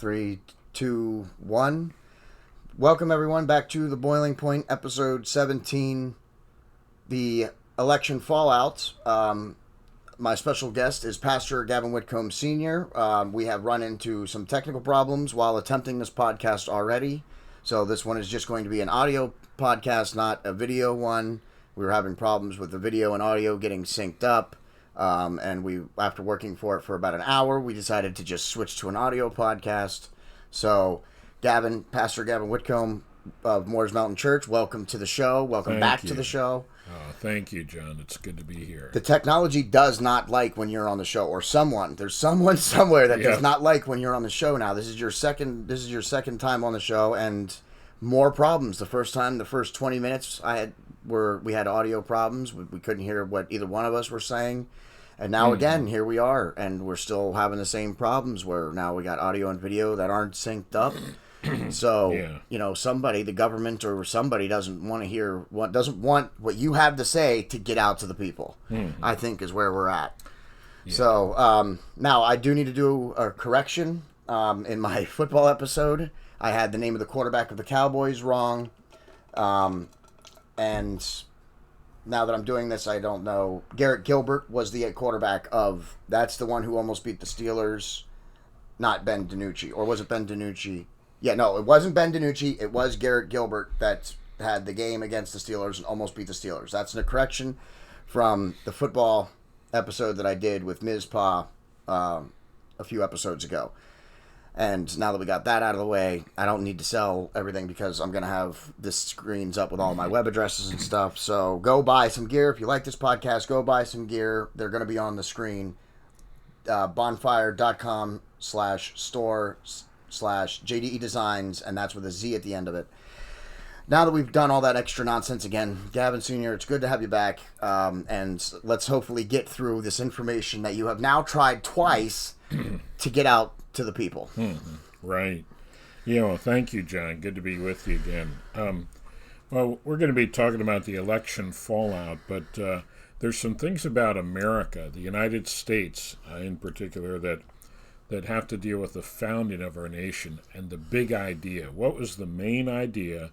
Three, two, one. Welcome, everyone, back to The Boiling Point, episode 17, the election fallout. My special guest is Pastor Gavin Whitcomb Sr. We have run into some technical problems while attempting this podcast already. So this one is just going to be an audio podcast, not a video one. We were having problems with the video and audio getting synced up. And we, after working for it for about an hour, we decided to just switch to an audio podcast. So, Gavin, Pastor Gavin Whitcomb of Moores Mountain Church, welcome to the show. Welcome back to the show. Oh, thank you, John. It's good to be here. The technology does not like when you're on the show, or someone. There's someone somewhere that does not like when you're on the show now. This is your second time on the show, and more problems. The first 20 minutes we had audio problems. We couldn't hear what either one of us were saying. And now again, here we are, and we're still having the same problems where now we got audio and video that aren't synced up. So, somebody, the government or somebody doesn't want what you have to say to get out to the people, I think is where we're at. Yeah. So, now I do need to do a correction. In my football episode, I had the name of the quarterback of the Cowboys wrong. And now that I'm doing this, I don't know. Garrett Gilbert was the quarterback of... That's the one who almost beat the Steelers. Not Ben DiNucci. Or was it Ben DiNucci? Yeah, no, it wasn't Ben DiNucci. It was Garrett Gilbert that had the game against the Steelers and almost beat the Steelers. That's a correction from the football episode that I did with Ms. Pa a few episodes ago. And now that we got that out of the way, I don't need to sell everything because I'm going to have this screens up with all my web addresses and stuff. So go buy some gear. If you like this podcast, go buy some gear. They're going to be on the screen. bonfire.com/store/JDEDESIGNz, and that's with a Z at the end of it. Now that we've done all that extra nonsense again, Gavin Sr., it's good to have you back. And let's hopefully get through this information that you have now tried twice to get out to the people. Right. Thank you, John. Good to be with you again. Well, we're going to be talking about the election fallout, but there's some things about America, the United States in particular, that have to deal with the founding of our nation and the big idea. What was the main idea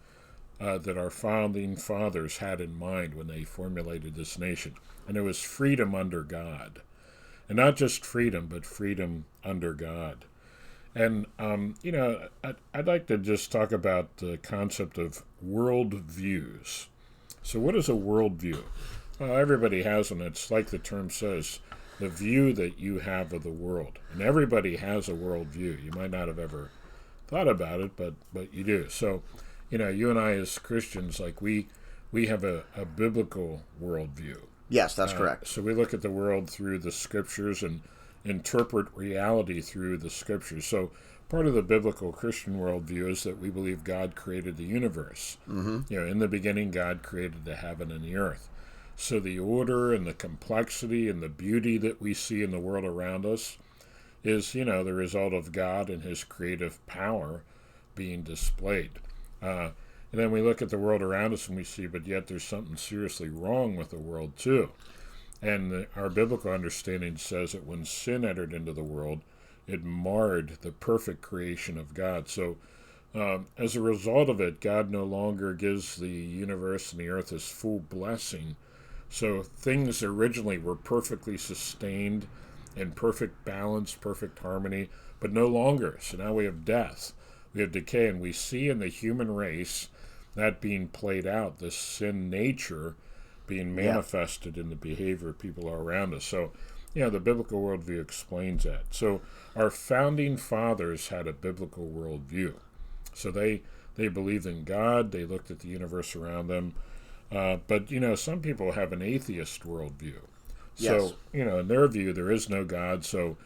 that our founding fathers had in mind when they formulated this nation? And it was freedom under God. And not just freedom, but freedom under God. And, I'd like to just talk about the concept of worldviews. So what is a worldview? Well, everybody has one. It's like the term says, the view that you have of the world. And everybody has a worldview. You might not have ever thought about it, but you do. So, you and I as Christians, we have a biblical worldview. Yes, that's correct. So we look at the world through the scriptures and interpret reality through the scriptures. So part of the biblical Christian worldview is that we believe God created the universe. In the beginning, God created the heaven and the earth. So the order and the complexity and the beauty that we see in the world around us is, the result of God and his creative power being displayed. And then we look at the world around us and we see, but yet there's something seriously wrong with the world too. And our biblical understanding says that when sin entered into the world, it marred the perfect creation of God. So as a result of it, God no longer gives the universe and the earth his full blessing. So things originally were perfectly sustained in perfect balance, perfect harmony, but no longer. So now we have death, we have decay, and we see in the human race that being played out, this sin nature being manifested in the behavior of people around us. So, the biblical worldview explains that. So our founding fathers had a biblical worldview. So they believed in God, they looked at the universe around them. But, some people have an atheist worldview. So, in their view, there is no God. So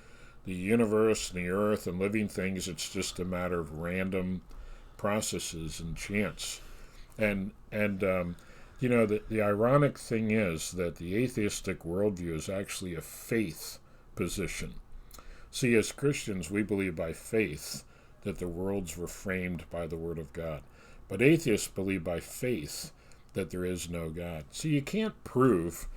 the universe and the earth and living things, it's just a matter of random processes and chance. And the ironic thing is that the atheistic worldview is actually a faith position. See, as Christians, we believe by faith that the worlds were framed by the Word of God. But atheists believe by faith that there is no God. See, you can't prove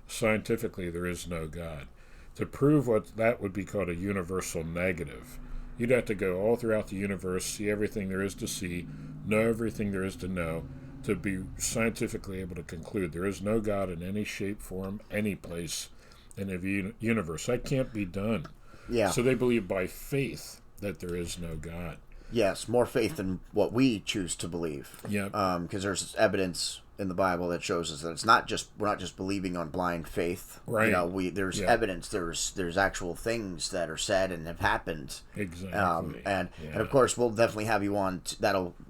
scientifically there is no God. To prove what that would be called a universal negative You'd have to go all throughout the universe, see everything there is to see, know everything there is to know, to be scientifically able to conclude there is no God in any shape, form, any place in the universe. That can't be done. Yeah. So they believe by faith that there is no God. Yes, more faith than what we choose to believe. Yeah. Because there's evidence in the Bible that shows us that it's not just we're not just believing on blind faith. Right. You know, there's evidence. There's actual things that are said and have happened. Exactly. And of course we'll definitely have you on.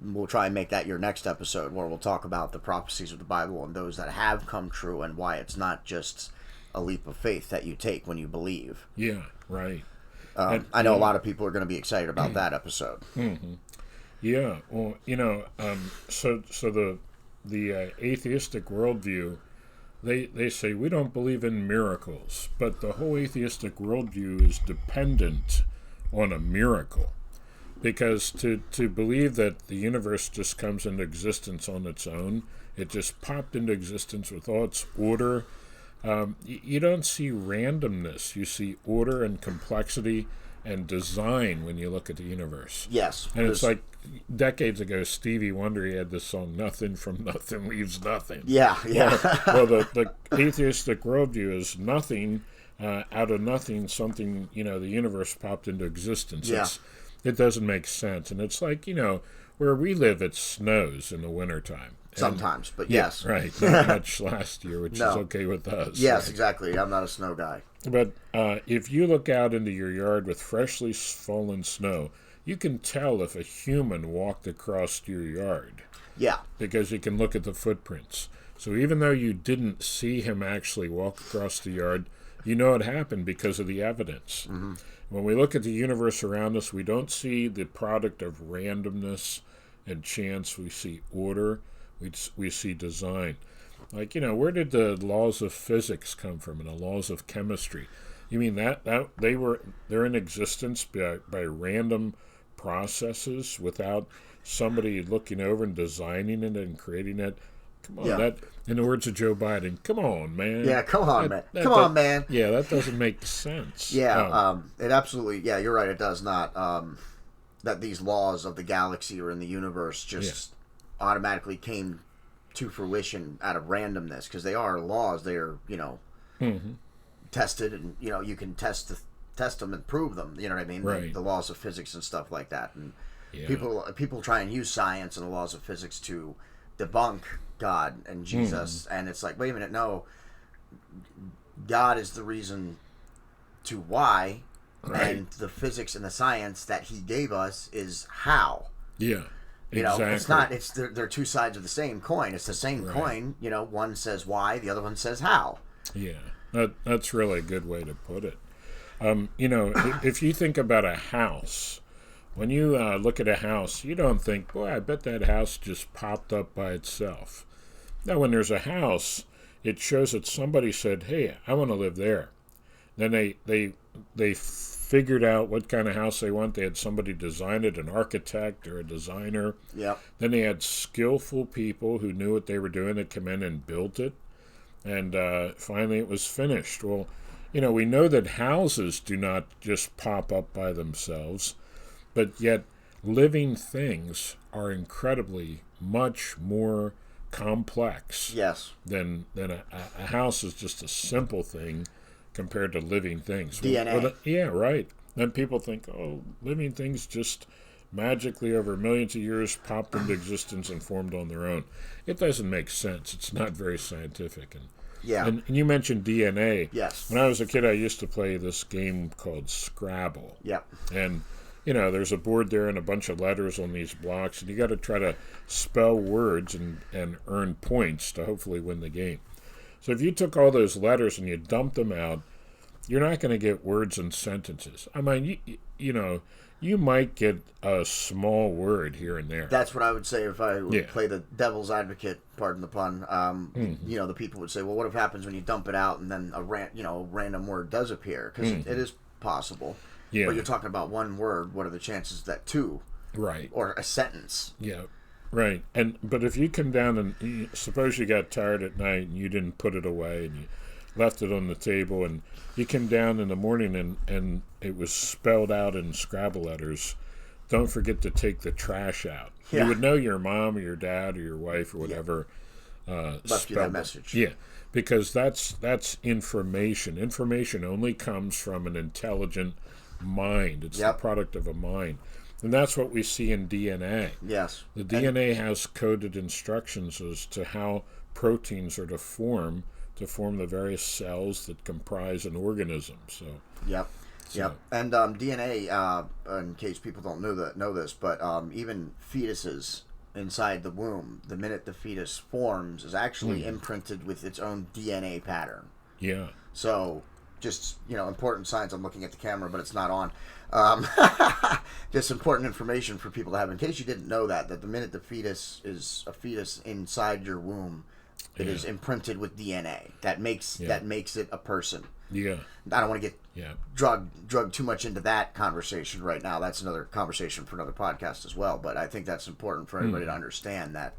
We'll try and make that your next episode where we'll talk about the prophecies of the Bible and those that have come true and why it's not just a leap of faith that you take when you believe. Yeah. Right. I know a lot of people are going to be excited about that episode. Mm-hmm. Yeah. Well, so the atheistic worldview, they say we don't believe in miracles, but the whole atheistic worldview is dependent on a miracle, because to believe that the universe just comes into existence on its own, it just popped into existence with all its order. You don't see randomness. You see order and complexity and design when you look at the universe. Yes. And it's like decades ago, Stevie Wonder, he had this song, "Nothing from nothing leaves nothing." Yeah. Well, the atheistic worldview is nothing, out of nothing, something, the universe popped into existence. Yeah. It doesn't make sense. And it's like, where we live, it snows in the wintertime. Sometimes, but yes. Right. Not much last year, which is okay with us. Yes, right? exactly. I'm not a snow guy. But if you look out into your yard with freshly fallen snow, you can tell if a human walked across your yard. Yeah. Because you can look at the footprints. So even though you didn't see him actually walk across the yard, you know it happened because of the evidence. Mm-hmm. When we look at the universe around us, we don't see the product of randomness and chance. We see order. We see design. Like, where did the laws of physics come from and the laws of chemistry? You mean that they're in existence by random processes without somebody looking over and designing it and creating it? Come on, that, in the words of Joe Biden, come on, man. Yeah, come on, man. Come on, man. Yeah, that doesn't make sense. Yeah, it absolutely, you're right, it does not. That these laws of the galaxy or in the universe just automatically came to fruition out of randomness, because they are laws. They are, tested, and you can test them and prove them. You know what I mean? Right. The laws of physics and stuff like that. And people try and use science and the laws of physics to debunk God and Jesus, and it's like, wait a minute, no. God is the reason to why, and the physics and the science that He gave us is how. Yeah. Exactly. It's not. They're two sides of the same coin. It's the same coin. One says why, the other one says how. Yeah, that's really a good way to put it. If you think about a house, when you look at a house, you don't think, boy, I bet that house just popped up by itself. Now, when there's a house, it shows that somebody said, hey, I want to live there. Then they figured out what kind of house they want. They had somebody design it, an architect or a designer. Yep. Then they had skillful people who knew what they were doing that come in and built it. And finally it was finished. Well, we know that houses do not just pop up by themselves, but yet living things are incredibly much more complex. Yes. Than a house is just a simple thing compared to living things. DNA. Yeah, right. Then people think, oh, living things just magically over millions of years popped into existence and formed on their own. It doesn't make sense. It's not very scientific. And you mentioned DNA. Yes. When I was a kid, I used to play this game called Scrabble. Yep. And, there's a board there and a bunch of letters on these blocks, and you got to try to spell words and earn points to hopefully win the game. So if you took all those letters and you dumped them out, you're not going to get words and sentences. I mean, you might get a small word here and there. That's what I would say if I would play the devil's advocate, pardon the pun. The people would say, well, what happens when you dump it out and then a random word does appear? Because it is possible. Yeah. But you're talking about one word. What are the chances that two? Right. Or a sentence. Yeah. Right. But if you come down and suppose you got tired at night and you didn't put it away and you left it on the table, and you came down in the morning and it was spelled out in Scrabble letters, don't forget to take the trash out. Yeah. You would know your mom or your dad or your wife or whatever left you that message. Yeah, because that's information. Information only comes from an intelligent mind. It's the product of a mind. And that's what we see in DNA. Yes. The DNA has coded instructions as to how proteins are to form the various cells that comprise an organism. So. Yep. And DNA, in case people don't know this, but even fetuses inside the womb, the minute the fetus forms, is actually imprinted with its own DNA pattern. Yeah. So, just, important science. I'm looking at the camera, but it's not on. Just important information for people to have, in case you didn't know that the minute the fetus is a fetus inside your womb, it is imprinted with DNA. That makes it a person. Yeah. I don't want to get drug too much into that conversation right now. That's another conversation for another podcast as well. But I think that's important for everybody to understand that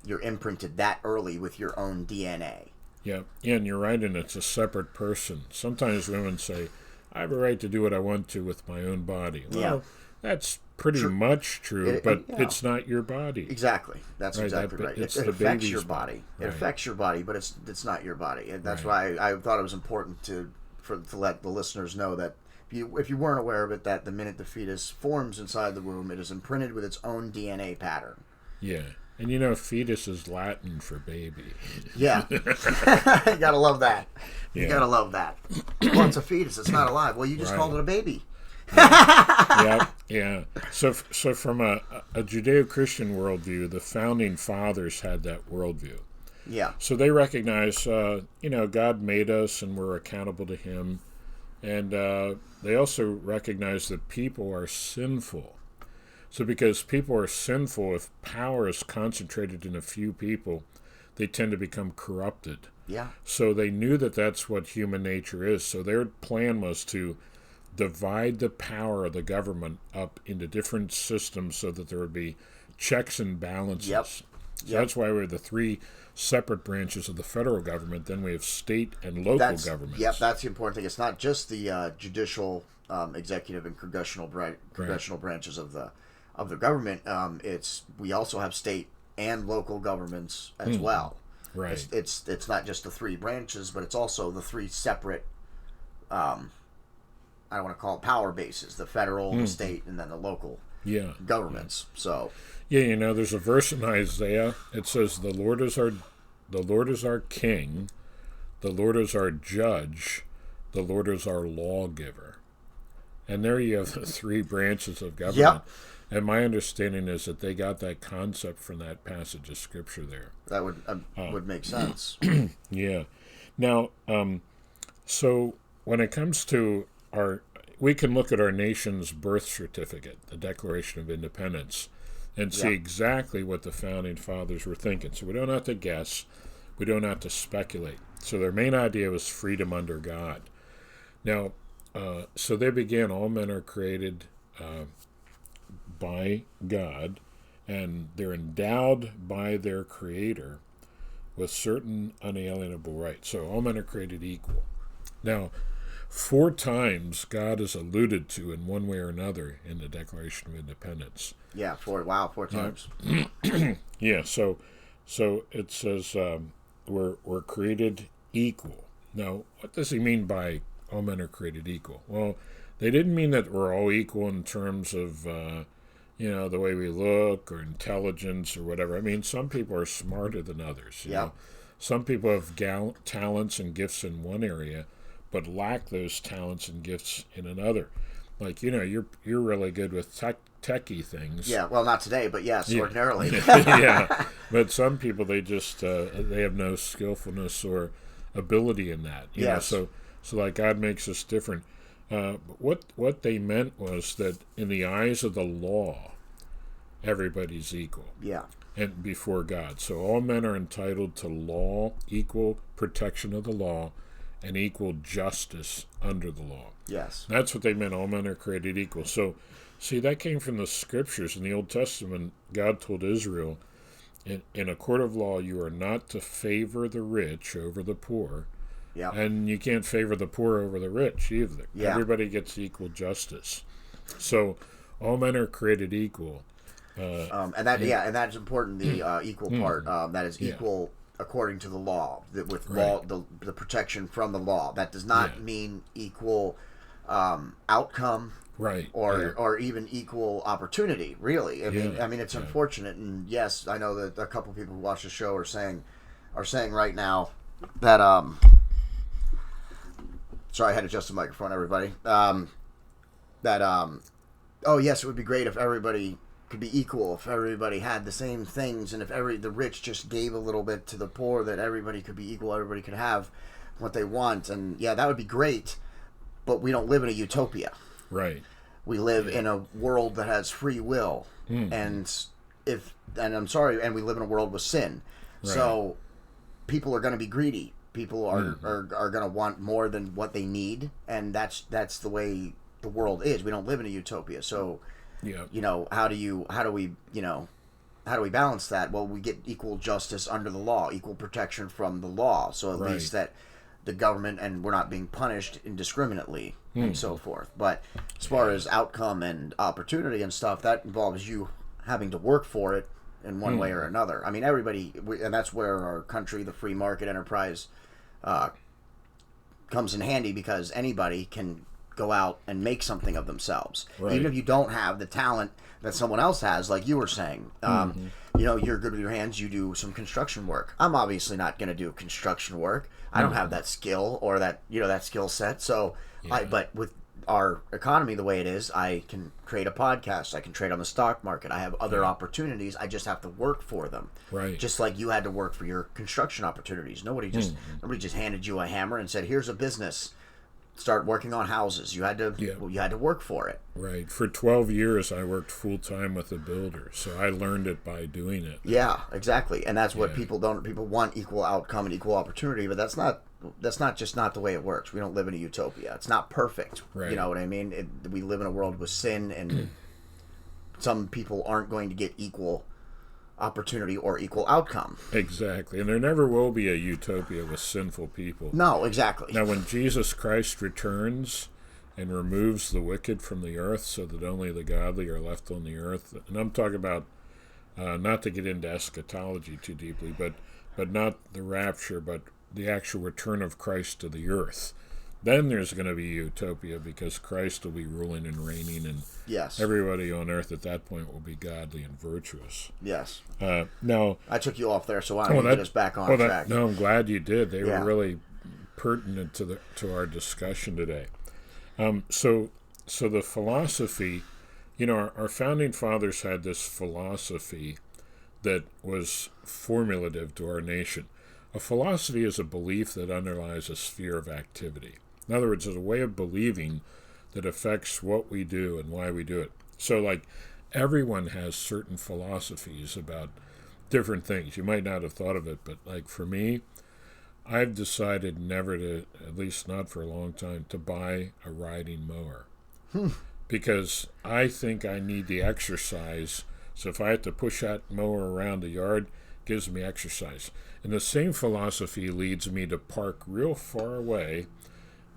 you're imprinted that early with your own DNA. Yeah, and you're right, and it's a separate person. Sometimes women say, I have a right to do what I want to with my own body. Well, that's pretty much true, but it's not your body. Exactly. That's exactly right. It affects your body. Right. It affects your body, but it's not your body. And that's why I thought it was important to let the listeners know that if you weren't aware of it, that the minute the fetus forms inside the womb, it is imprinted with its own DNA pattern. Yeah. And fetus is Latin for baby. Yeah. You gotta love that. You gotta love that. Well, it's a fetus. It's not alive. Well, you just called it a baby. Yeah. So from a Judeo-Christian worldview, the founding fathers had that worldview. Yeah. So they recognize, God made us and we're accountable to Him. And they also recognize that people are sinful. So because people are sinful, if power is concentrated in a few people, they tend to become corrupted. Yeah. So they knew that that's what human nature is. So their plan was to divide the power of the government up into different systems so that there would be checks and balances. Yep. So that's why we have the three separate branches of the federal government. Then we have state and local governments. Yep, that's the important thing. It's not just the judicial, executive, and congressional branches of the government. We also have state and local governments as well. Right. It's not just the three branches, but it's also the three separate. I don't want to call it power bases: the federal, the state, and then the local governments. So. Yeah, there's a verse in Isaiah. It says, "The Lord is our King, the Lord is our Judge, the Lord is our Lawgiver." And there you have the three branches of government. Yep. And my understanding is that they got that concept from that passage of Scripture there. That would make sense. Yeah. Now, so when it comes to we can look at our nation's birth certificate, the Declaration of Independence, and see exactly what the Founding Fathers were thinking. So we don't have to guess. We don't have to speculate. So their main idea was freedom under God. Now, so they began, all men are created by God, and they're endowed by their Creator with certain unalienable rights. So all men are created equal. Now, 4 times God is alluded to in one way or another in the Declaration of Independence. Yeah, 4 times. Yeah, so it says we're created equal. Now, what does he mean by all men are created equal? Well, they didn't mean that we're all equal in terms of the way we look or intelligence or whatever. I mean, some people are smarter than others. You know? Some people have talents and gifts in one area, but lack those talents and gifts in another. Like, you're really good with techie things. Yeah, well, not today, but yes, ordinarily. Yeah, but some people, they just they have no skillfulness or ability in that. You know, so like God makes us different. What they meant was that in the eyes of the law, everybody's equal. Yeah. And before God. So all men are entitled to law, equal protection of the law, and equal justice under the law. Yes. That's what they meant. All men are created equal. So, see, that came from the Scriptures. In the Old Testament, God told Israel, in a court of law, you are not to favor the rich over the poor, Yeah. And you can't favor the poor over the rich either. Yeah. Everybody gets equal justice. So all men are created equal. And that's important. The equal part that is equal according to the law. With law, the protection from the law. That does not mean equal outcome, right? Or even equal opportunity. Really, I mean, it's unfortunate. And yes, I know that a couple people who watch the show are saying right now that sorry, I had to adjust the microphone, everybody. Oh yes, it would be great if everybody could be equal, if everybody had the same things, and if the rich just gave a little bit to the poor, that everybody could be equal, everybody could have what they want, and yeah, that would be great. But we don't live in a utopia. Right. We live in a world that has free will, and I'm sorry, and we live in a world with sin. Right. So people are going to be greedy. People are going to want more than what they need, and that's the way the world is. We don't live in a utopia. So, how do we balance that? Well, we get equal justice under the law, equal protection from the law. So at least that the government, and we're not being punished indiscriminately and so forth. But as far as outcome and opportunity and stuff, that involves you having to work for it in one way or another. I mean, and that's where our country, the free market enterprise, comes in handy, because anybody can go out and make something of themselves. Right. Even if you don't have the talent that someone else has, like you were saying. You're good with your hands, you do some construction work. I'm obviously not going to do construction work. I don't have that skill or that skill set. So, but with our economy the way it is, I can create a podcast. I can trade on the stock market. I have other opportunities. I just have to work for them. Right. Just like you had to work for your construction opportunities. Nobody just handed you a hammer and said, "Here's a business. Start working on houses." You had to work for it. Right. For 12 years, I worked full time with a builder, so I learned it by doing it. Yeah, exactly. And that's what people don't. People want equal outcome and equal opportunity, but that's not the way it works. We don't live in a utopia. It's not perfect. Right. You know what I mean? We live in a world with sin, and some people aren't going to get equal opportunity or equal outcome. Exactly. And there never will be a utopia with sinful people. No, exactly. Now, when Jesus Christ returns and removes the wicked from the earth so that only the godly are left on the earth, and I'm talking about, not to get into eschatology too deeply, but not the rapture, but the actual return of Christ to the earth, then there's going to be utopia, because Christ will be ruling and reigning, and everybody on earth at that point will be godly and virtuous. Yes. Now, I took you off there, so why don't we get us back on track? No, I'm glad you did. They were really pertinent to our discussion today. So the philosophy, our founding fathers had this philosophy that was formulative to our nation. A philosophy is a belief that underlies a sphere of activity. In other words, it's a way of believing that affects what we do and why we do it. So, like, everyone has certain philosophies about different things. You might not have thought of it, but, like, for me, I've decided never to, at least not for a long time, to buy a riding mower. Because I think I need the exercise. So if I have to push that mower around the yard, it gives me exercise. And the same philosophy leads me to park real far away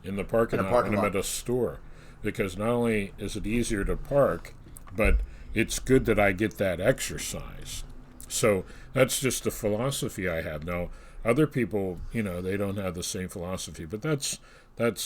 in the parking lot when I'm at a store. Because not only is it easier to park, but it's good that I get that exercise. So that's just the philosophy I have. Now, other people, they don't have the same philosophy. But that's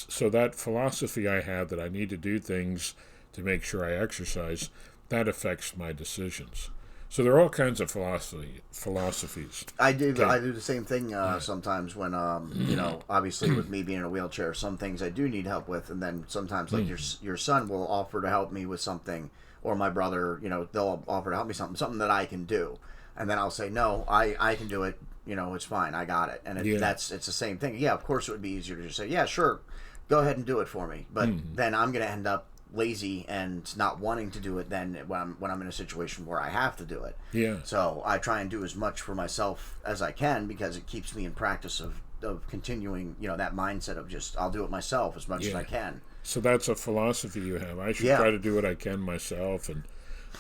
so that philosophy I have, that I need to do things to make sure I exercise, that affects my decisions. So there are all kinds of philosophies. I do the same thing sometimes when, obviously with me being in a wheelchair, some things I do need help with, and then sometimes like your son will offer to help me with something, or my brother, they'll offer to help me something that I can do, and then I'll say no, I can do it. It's fine, I got it, and it's the same thing. Yeah, of course it would be easier to just say, yeah, sure, go ahead and do it for me, but then I'm going to end up lazy and not wanting to do it then when I'm in a situation where I have to do it. Yeah. So I try and do as much for myself as I can, because it keeps me in practice of continuing, that mindset of just, I'll do it myself as much as I can. So that's a philosophy you have. I should try to do what I can myself, and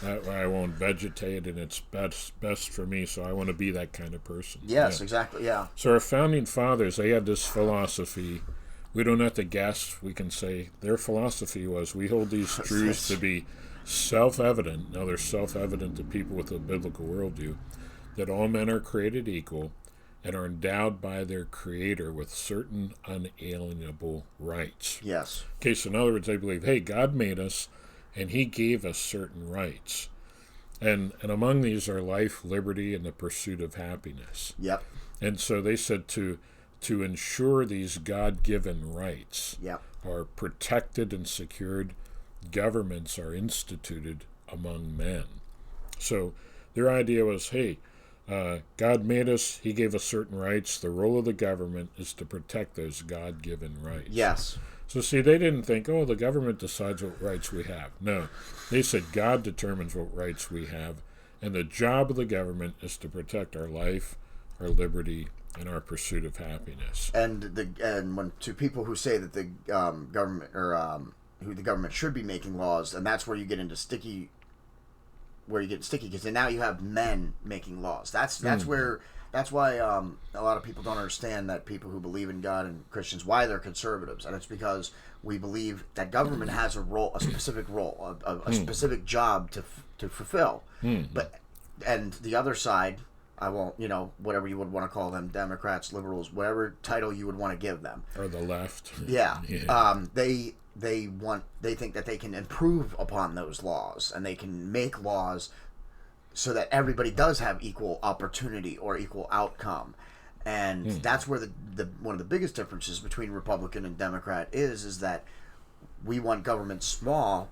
That way I won't vegetate, and it's best for me, so I want to be that kind of person. Yes, exactly, yeah. So our founding fathers, they had this philosophy. We don't have to guess. We can say their philosophy was, we hold these truths to be self-evident. Now they're self-evident to people with a biblical worldview, that all men are created equal and are endowed by their Creator with certain unalienable rights. Yes. Okay, so in other words, they believe, hey, God made us, and He gave us certain rights. And among these are life, liberty, and the pursuit of happiness. Yep. And so they said to ensure these God-given rights are protected and secured, governments are instituted among men. So their idea was, hey, God made us, He gave us certain rights. The role of the government is to protect those God-given rights. Yes. So see, they didn't think, oh, the government decides what rights we have. No, they said God determines what rights we have, and the job of the government is to protect our life, our liberty, and our pursuit of happiness. And when to people who say that the government who the government should be making laws, and that's where you get into sticky. Where you get sticky, because now you have men making laws. That's why a lot of people don't understand that people who believe in God and Christians, why they're conservatives, and it's because we believe that government has a specific role, a specific job to fulfill. And the other side, I won't, whatever you would want to call them, Democrats, liberals, whatever title you would want to give them, or the left. Yeah. They think that they can improve upon those laws, and they can make laws so that everybody does have equal opportunity or equal outcome. And that's where the one of the biggest differences between Republican and Democrat is that we want government small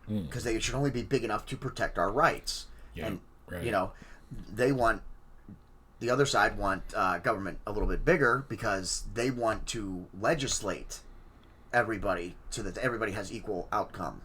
because they should only be big enough to protect our rights. Yeah, and right. the other side want government a little bit bigger because they want to legislate everybody so that everybody has equal outcome.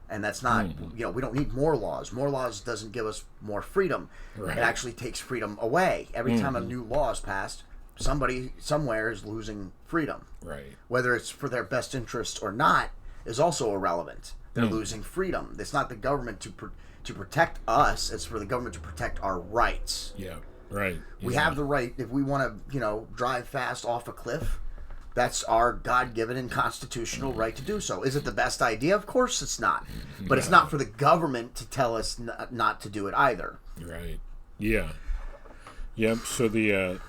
And that's not, we don't need more laws. More laws doesn't give us more freedom. Right. It actually takes freedom away. Every time a new law is passed, somebody somewhere is losing freedom. Right. Whether it's for their best interest or not is also irrelevant. They're losing freedom. It's not the government to protect us. It's for the government to protect our rights. Yeah, right. We have the right, if we want to, drive fast off a cliff, that's our God-given and constitutional right to do so. Is it the best idea? Of course it's not. But it's not for the government to tell us not to do it either. Right. Yeah. Yep. So the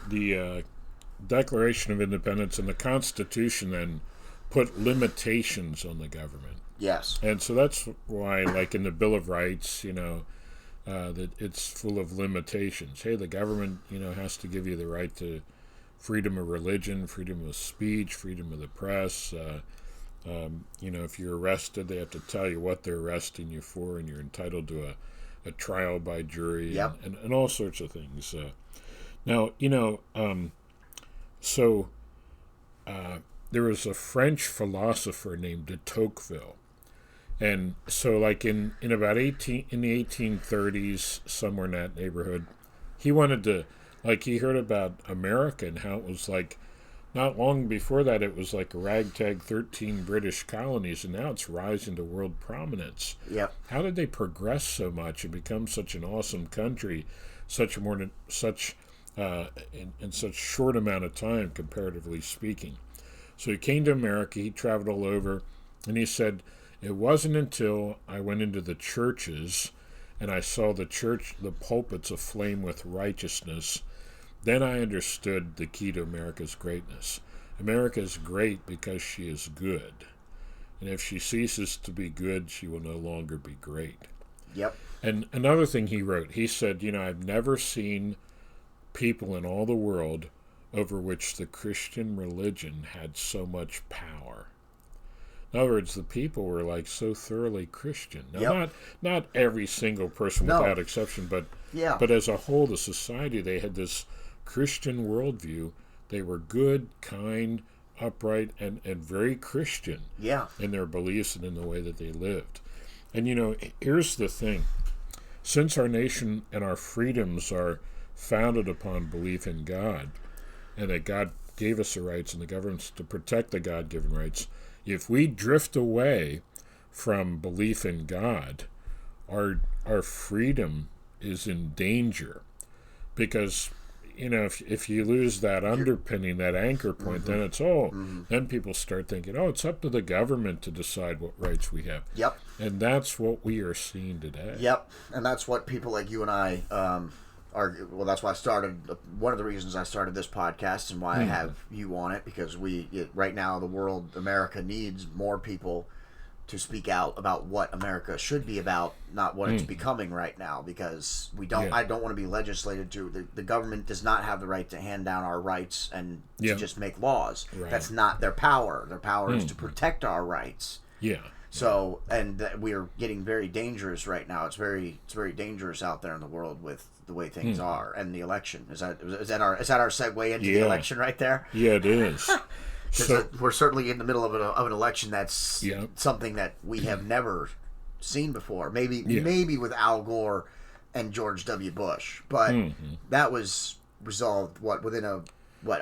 Declaration of Independence and the Constitution then put limitations on the government. Yes. And so that's why, like in the Bill of Rights, that it's full of limitations. Hey, the government, has to give you the right to freedom of religion, freedom of speech, freedom of the press. If you're arrested, they have to tell you what they're arresting you for, and you're entitled to a trial by jury, and all sorts of things. There was a French philosopher named de Tocqueville. And so, like in the 1830s, somewhere in that neighborhood, he wanted to, he heard about America and how it was like, not long before that, it was like a ragtag 13 British colonies, and now it's rising to world prominence. Yep. How did they progress so much and become such an awesome country, in such short amount of time, comparatively speaking? So he came to America, he traveled all over, and he said, it wasn't until I went into the churches and I saw the pulpits aflame with righteousness, then I understood the key to America's greatness. America is great because she is good. And if she ceases to be good, she will no longer be great. Yep. And another thing he wrote, he said, I've never seen people in all the world over which the Christian religion had so much power. In other words, the people were so thoroughly Christian. Now, not every single person without exception, but as a whole, the society, they had this Christian worldview. They were good, kind, upright, and very Christian in their beliefs and in the way that they lived. And here's the thing. Since our nation and our freedoms are founded upon belief in God, and that God gave us the rights and the governments to protect the God-given rights, if we drift away from belief in God, our our freedom is in danger, because if you lose that underpinning, that anchor point, then it's then people start thinking, it's up to the government to decide what rights we have. Yep. And that's what we are seeing today. Yep. And that's what people like you and I are. Well, that's why I started. One of the reasons I started this podcast and why I have you on it, because right now America needs more people to speak out about what America should be about, not what it's becoming right now, because I don't want to be legislated to. The government does not have the right to hand down our rights and to just make laws. Right. That's not their power. Their power is to protect our rights. Yeah. So, and we are getting very dangerous right now. It's very dangerous out there in the world with the way things are, and the election. Is that our segue into the election right there? Yeah, it is. So we're certainly in the middle of an election that's something that we have never seen before. Maybe with Al Gore and George W. Bush, but that was resolved within a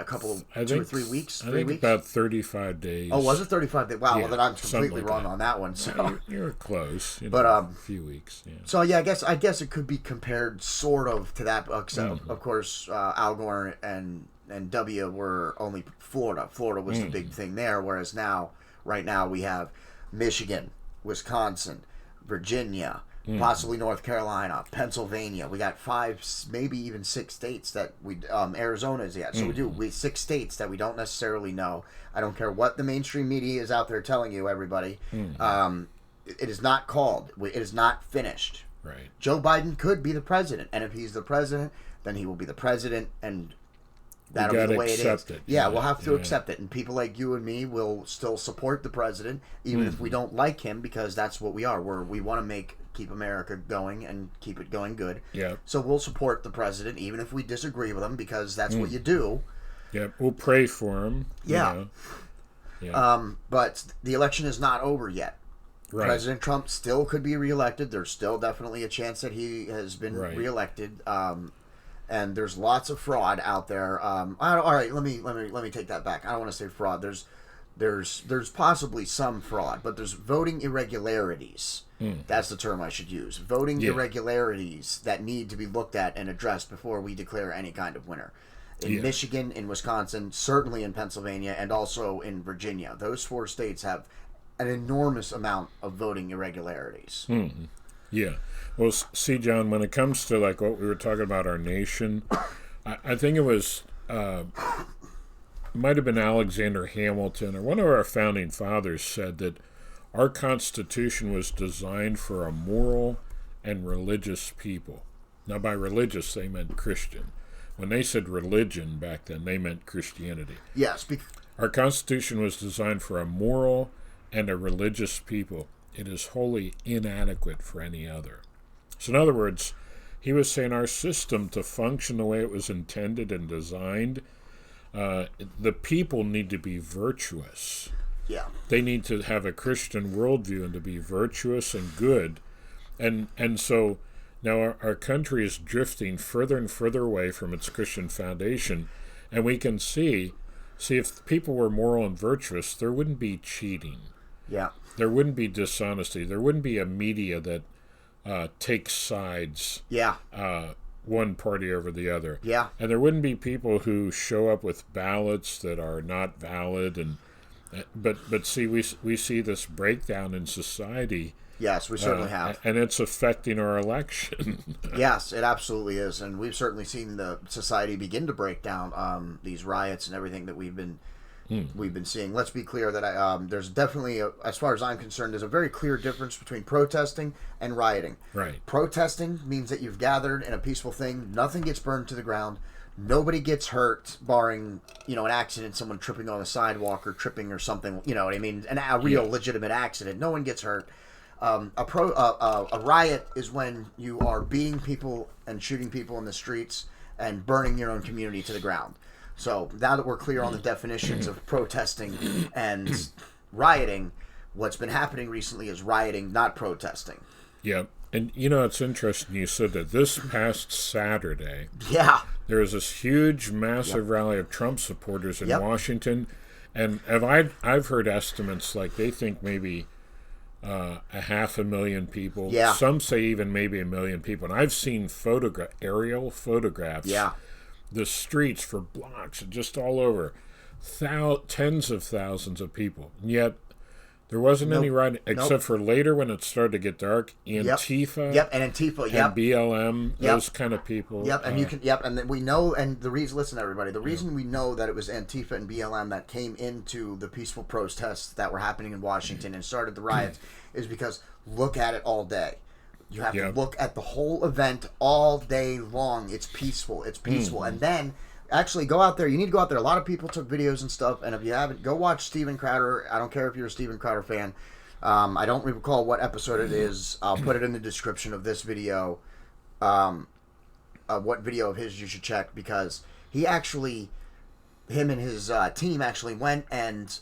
couple, 2 or 3 weeks. I think about 35 days. Oh, was it 35 days? Wow, well then I'm completely wrong on that one. So you're close, but a few weeks. Yeah. So I guess it could be compared sort of to that. Except, of course, Al Gore and W were only Florida. Florida was the big thing there, whereas right now we have Michigan, Wisconsin, Virginia, possibly North Carolina, Pennsylvania. We got 5, maybe even 6 states that Arizona is yet. So we 6 states that we don't necessarily know. I don't care what the mainstream media is out there telling you, everybody. It is not called. It is not finished. Right. Joe Biden could be the president, and if he's the president, then he will be the president, and that'll be the way it is. Yeah, we'll have to accept it. And people like you and me will still support the president, even if we don't like him, because that's what we are. We want to keep America going and keep it going good. Yeah. So we'll support the president, even if we disagree with him, because that's what you do. Yeah, we'll pray for him. Yeah. But the election is not over yet. Right. President Trump still could be reelected. There's still definitely a chance that he has been reelected. And there's lots of fraud out there. All right, let me take that back. I don't want to say fraud. There's possibly some fraud, but there's voting irregularities. That's the term I should use. Voting irregularities that need to be looked at and addressed before we declare any kind of winner. In Michigan, in Wisconsin, certainly in Pennsylvania, and also in Virginia. Those 4 states have an enormous amount of voting irregularities. Yeah. Well, see, John, when it comes to like what we were talking about, our nation, I think it was, might have been Alexander Hamilton or one of our founding fathers said that our Constitution was designed for a moral and religious people. Now, by religious, they meant Christian. When they said religion back then, they meant Christianity. Yes. Our Constitution was designed for a moral and a religious people. It is wholly inadequate for any other. So in other words, he was saying our system to function the way it was intended and designed, the people need to be virtuous. Yeah. They need to have a Christian worldview and to be virtuous and good. And so now our country is drifting further and further away from its Christian foundation. And we can see if people were moral and virtuous, there wouldn't be cheating. Yeah. There wouldn't be dishonesty. There wouldn't be a media that takes sides. Yeah. One party over the other. Yeah. And there wouldn't be people who show up with ballots that are not valid. And but see, we see this breakdown in society. Yes, we certainly have. And it's affecting our election. Yes, it absolutely is. And we've certainly seen the society begin to break down, these riots and everything that we've been seeing. Let's be clear that there's definitely, as far as I'm concerned, there's a very clear difference between protesting and rioting. Right. Protesting means that you've gathered in a peaceful thing. Nothing gets burned to the ground. Nobody gets hurt, barring, an accident, someone tripping on a sidewalk or tripping or something, you know what I mean? A real legitimate accident. No one gets hurt. A riot is when you are beating people and shooting people in the streets and burning your own community to the ground. So now that we're clear on the definitions of protesting and rioting, what's been happening recently is rioting, not protesting. Yeah. And, it's interesting you said that this past Saturday, there was this huge, massive rally of Trump supporters in Washington. And I've heard estimates like they think maybe a 500,000 people. Yeah. Some say even maybe 1,000,000 people. And I've seen aerial photographs. Yeah. The streets for blocks and just all over. Tens of thousands of people. And yet, there wasn't any rioting, except for later when it started to get dark. Antifa. Yep, and Antifa. Yep. And BLM. Those kind of people. Yep, and you can. Yep, and then we know. And the reason, listen, everybody. The reason we know that it was Antifa and BLM that came into the peaceful protests that were happening in Washington and started the riots is because look at it all day. You have to look at the whole event all day long. It's peaceful. It's peaceful, and then. Actually, go out there. You need to go out there. A lot of people took videos and stuff, and if you haven't, go watch Steven Crowder. I don't care if you're a Steven Crowder fan. I don't recall what episode it is. I'll put it in the description of this video. What video of his you should check, because him and his team actually went, and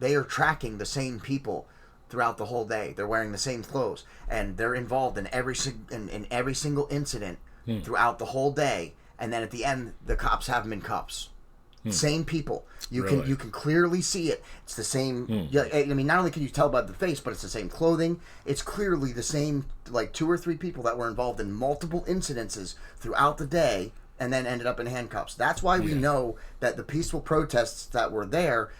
they are tracking the same people throughout the whole day. They're wearing the same clothes, and they're involved in every single incident throughout the whole day. And then at the end, the cops have them in cuffs. Same people. You can clearly see it. It's the same. I mean, not only can you tell by the face, but it's the same clothing. It's clearly the same, like 2 or 3 people that were involved in multiple incidences throughout the day, and then ended up in handcuffs. That's why we know that the peaceful protests that were there,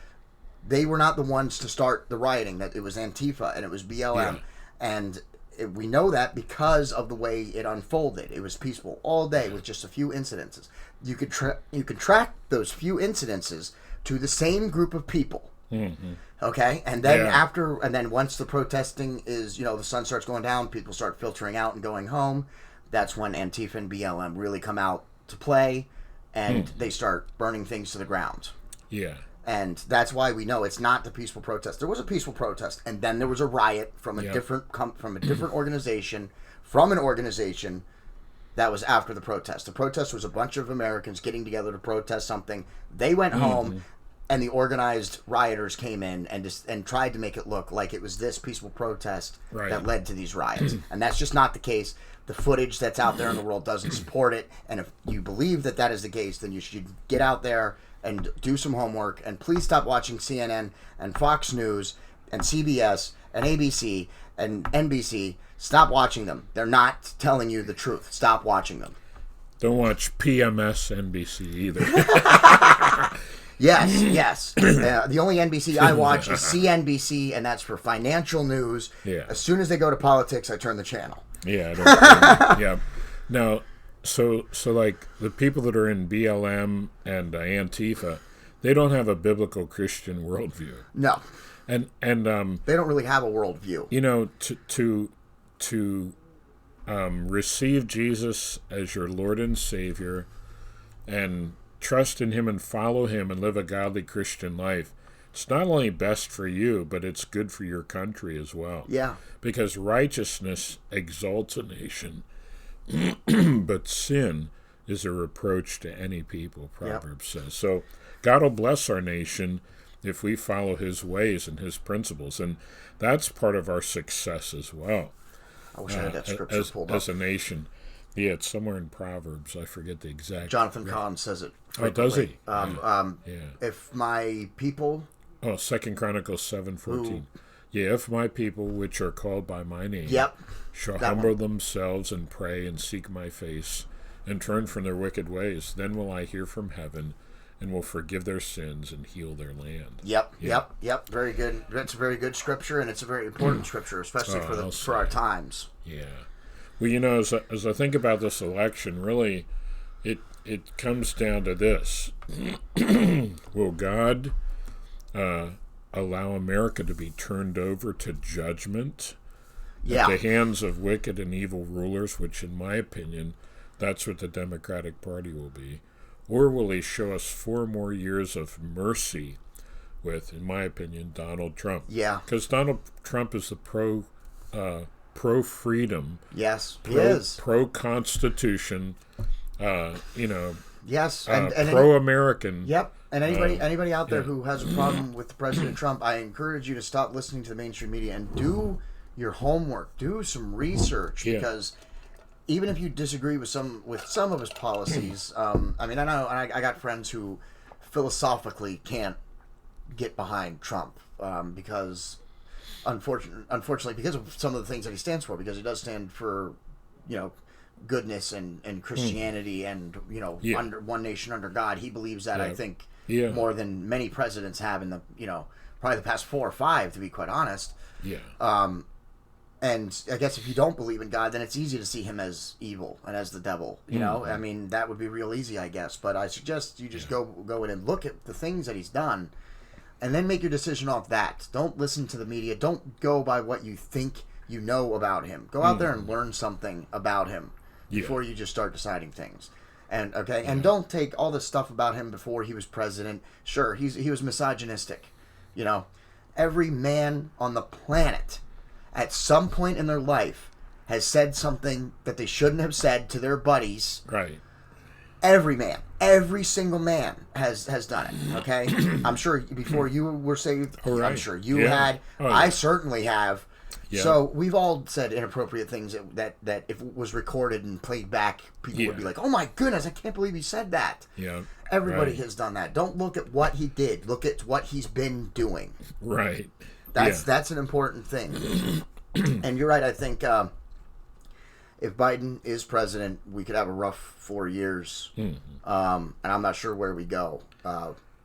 they were not the ones to start the rioting. That it was Antifa and it was BLM, and. We know that because of the way it unfolded. It was peaceful all day with just a few incidences. You could track those few incidences to the same group of people. Okay, and then once the protesting is, the sun starts going down, people start filtering out and going home. That's when Antifa and BLM really come out to play, and they start burning things to the ground. Yeah. And that's why we know it's not the peaceful protest. There was a peaceful protest, and then there was a riot from a different organization, from an organization that was after the protest. The protest was a bunch of Americans getting together to protest something. They went home, and the organized rioters came in and tried to make it look like it was this peaceful protest that led to these riots. And that's just not the case. The footage that's out there in the world doesn't support it. And if you believe that is the case, then you should get out there and do some homework, and please stop watching CNN and Fox News and CBS and ABC and NBC. Stop watching them. They're not telling you the truth. Stop watching them. Don't watch PMS NBC either. Yes. The only NBC I watch is CNBC, and that's for financial news. Yeah. As soon as they go to politics, I turn the channel. Yeah. I don't Now, So like the people that are in BLM and Antifa, they don't have a biblical Christian worldview. No, and they don't really have a worldview. To receive Jesus as your Lord and Savior, and trust in Him and follow Him and live a godly Christian life. It's not only best for you, but it's good for your country as well. Yeah, because righteousness exalts a nation. But sin is a reproach to any people, Proverbs says. So God will bless our nation if we follow His ways and His principles. And that's part of our success as well. I wish I had that scripture pulled up. As a nation. Yeah, it's somewhere in Proverbs. I forget the exact. Jonathan Kahn says it frequently. Oh, does he? If my people... 2 Chronicles 7:14. Yeah, if my people, which are called by my name, shall humble themselves and pray and seek my face and turn from their wicked ways, then will I hear from heaven and will forgive their sins and heal their land. Yep. Very good. That's a very good scripture, and it's a very important scripture, especially for our times. Yeah. Well, as I think about this election, really, it comes down to this. Will God allow America to be turned over to judgment at the hands of wicked and evil rulers, which in my opinion, that's what the Democratic Party will be? Or will he show us 4 more years of mercy with, in my opinion, Donald Trump? Yeah. Because Donald Trump is the pro-freedom. Yes, he is. Pro-Constitution, Yes, and pro-American. Yep, and anybody out there who has a problem with President Trump, I encourage you to stop listening to the mainstream media and do your homework, do some research, because even if you disagree with some of his policies, I know I got friends who philosophically can't get behind Trump because unfortunately, because of some of the things that he stands for, because he does stand for, goodness and Christianity and, under one nation under God. He believes that, I think, more than many presidents have in the, probably the past 4 or 5, to be quite honest. Yeah. And I guess if you don't believe in God, then it's easy to see him as evil and as the devil. I mean, that would be real easy, I guess. But I suggest you just go in and look at the things that he's done, and then make your decision off that. Don't listen to the media. Don't go by what you think you know about him. Go out there and learn something about him before you just start deciding things. And and don't take all this stuff about him before he was president. Sure, he was misogynistic. Every man on the planet, at some point in their life, has said something that they shouldn't have said to their buddies. Right. Every man, every single man has done it. Okay, I'm sure before you were saved, I'm sure you had. I certainly have. Yeah. So we've all said inappropriate things that if it was recorded and played back, people would be like, "Oh my goodness, I can't believe he said that." Yeah. Everybody has done that. Don't look at what he did. Look at what he's been doing. Right. That's an important thing. And you're right. I think if Biden is president, we could have a rough 4 years. And I'm not sure where we go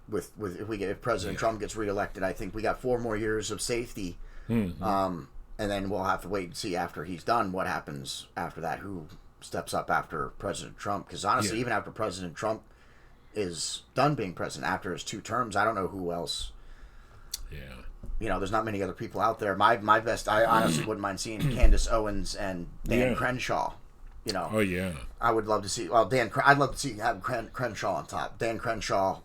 with if President Trump gets reelected. I think we got 4 more years of safety. And then we'll have to wait and see after he's done what happens after that. Who steps up after President Trump? Because honestly, even after President Trump is done being president, after his 2 terms, I don't know who else. Yeah. There's not many other people out there. My best, I honestly wouldn't mind seeing Candace Owens and Dan Crenshaw. Oh yeah. I would love to see. Well, I'd love to have Crenshaw on top. Dan Crenshaw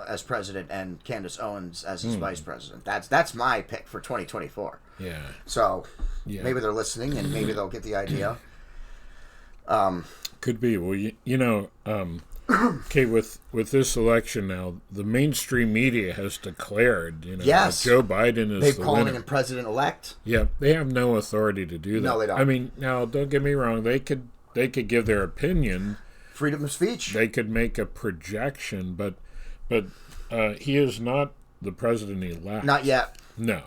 as president and Candace Owens as his vice president. That's my pick for 2024. Yeah. So maybe they're listening and maybe they'll get the idea. Could be. Well, okay, with this election now, the mainstream media has declared, that Joe Biden is they've the calling winner. him president elect. Yeah, they have no authority to do that. No, they don't. I mean, now don't get me wrong; they could give their opinion. Freedom of speech. They could make a projection, but he is not the president elect. Not yet. No,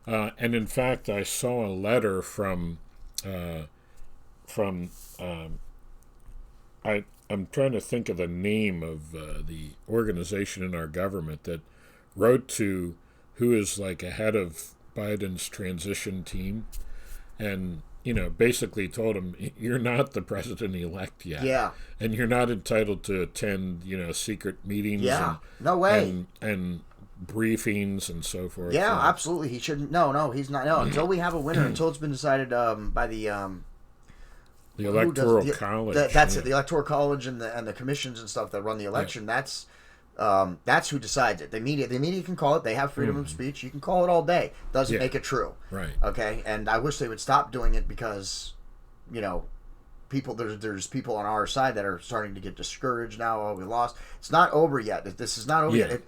and in fact, I saw a letter from I'm trying to think of the name of the organization in our government that wrote to who is like ahead of Biden's transition team, and basically told him, you're not the president-elect yet. Yeah. And you're not entitled to attend, secret meetings. Yeah. No way. And briefings and so forth. Yeah, absolutely. He shouldn't. No, he's not. No, until we have a winner, until it's been decided by the Electoral College. That's it. The Electoral College and the commissions and stuff that run the election. Yeah. That's who decides it. The media can call it. They have freedom of speech. You can call it all day. Doesn't make it true. Right. Okay. And I wish they would stop doing it because, people there's people on our side that are starting to get discouraged now. Oh, we lost. It's not over yet. This is not over yet.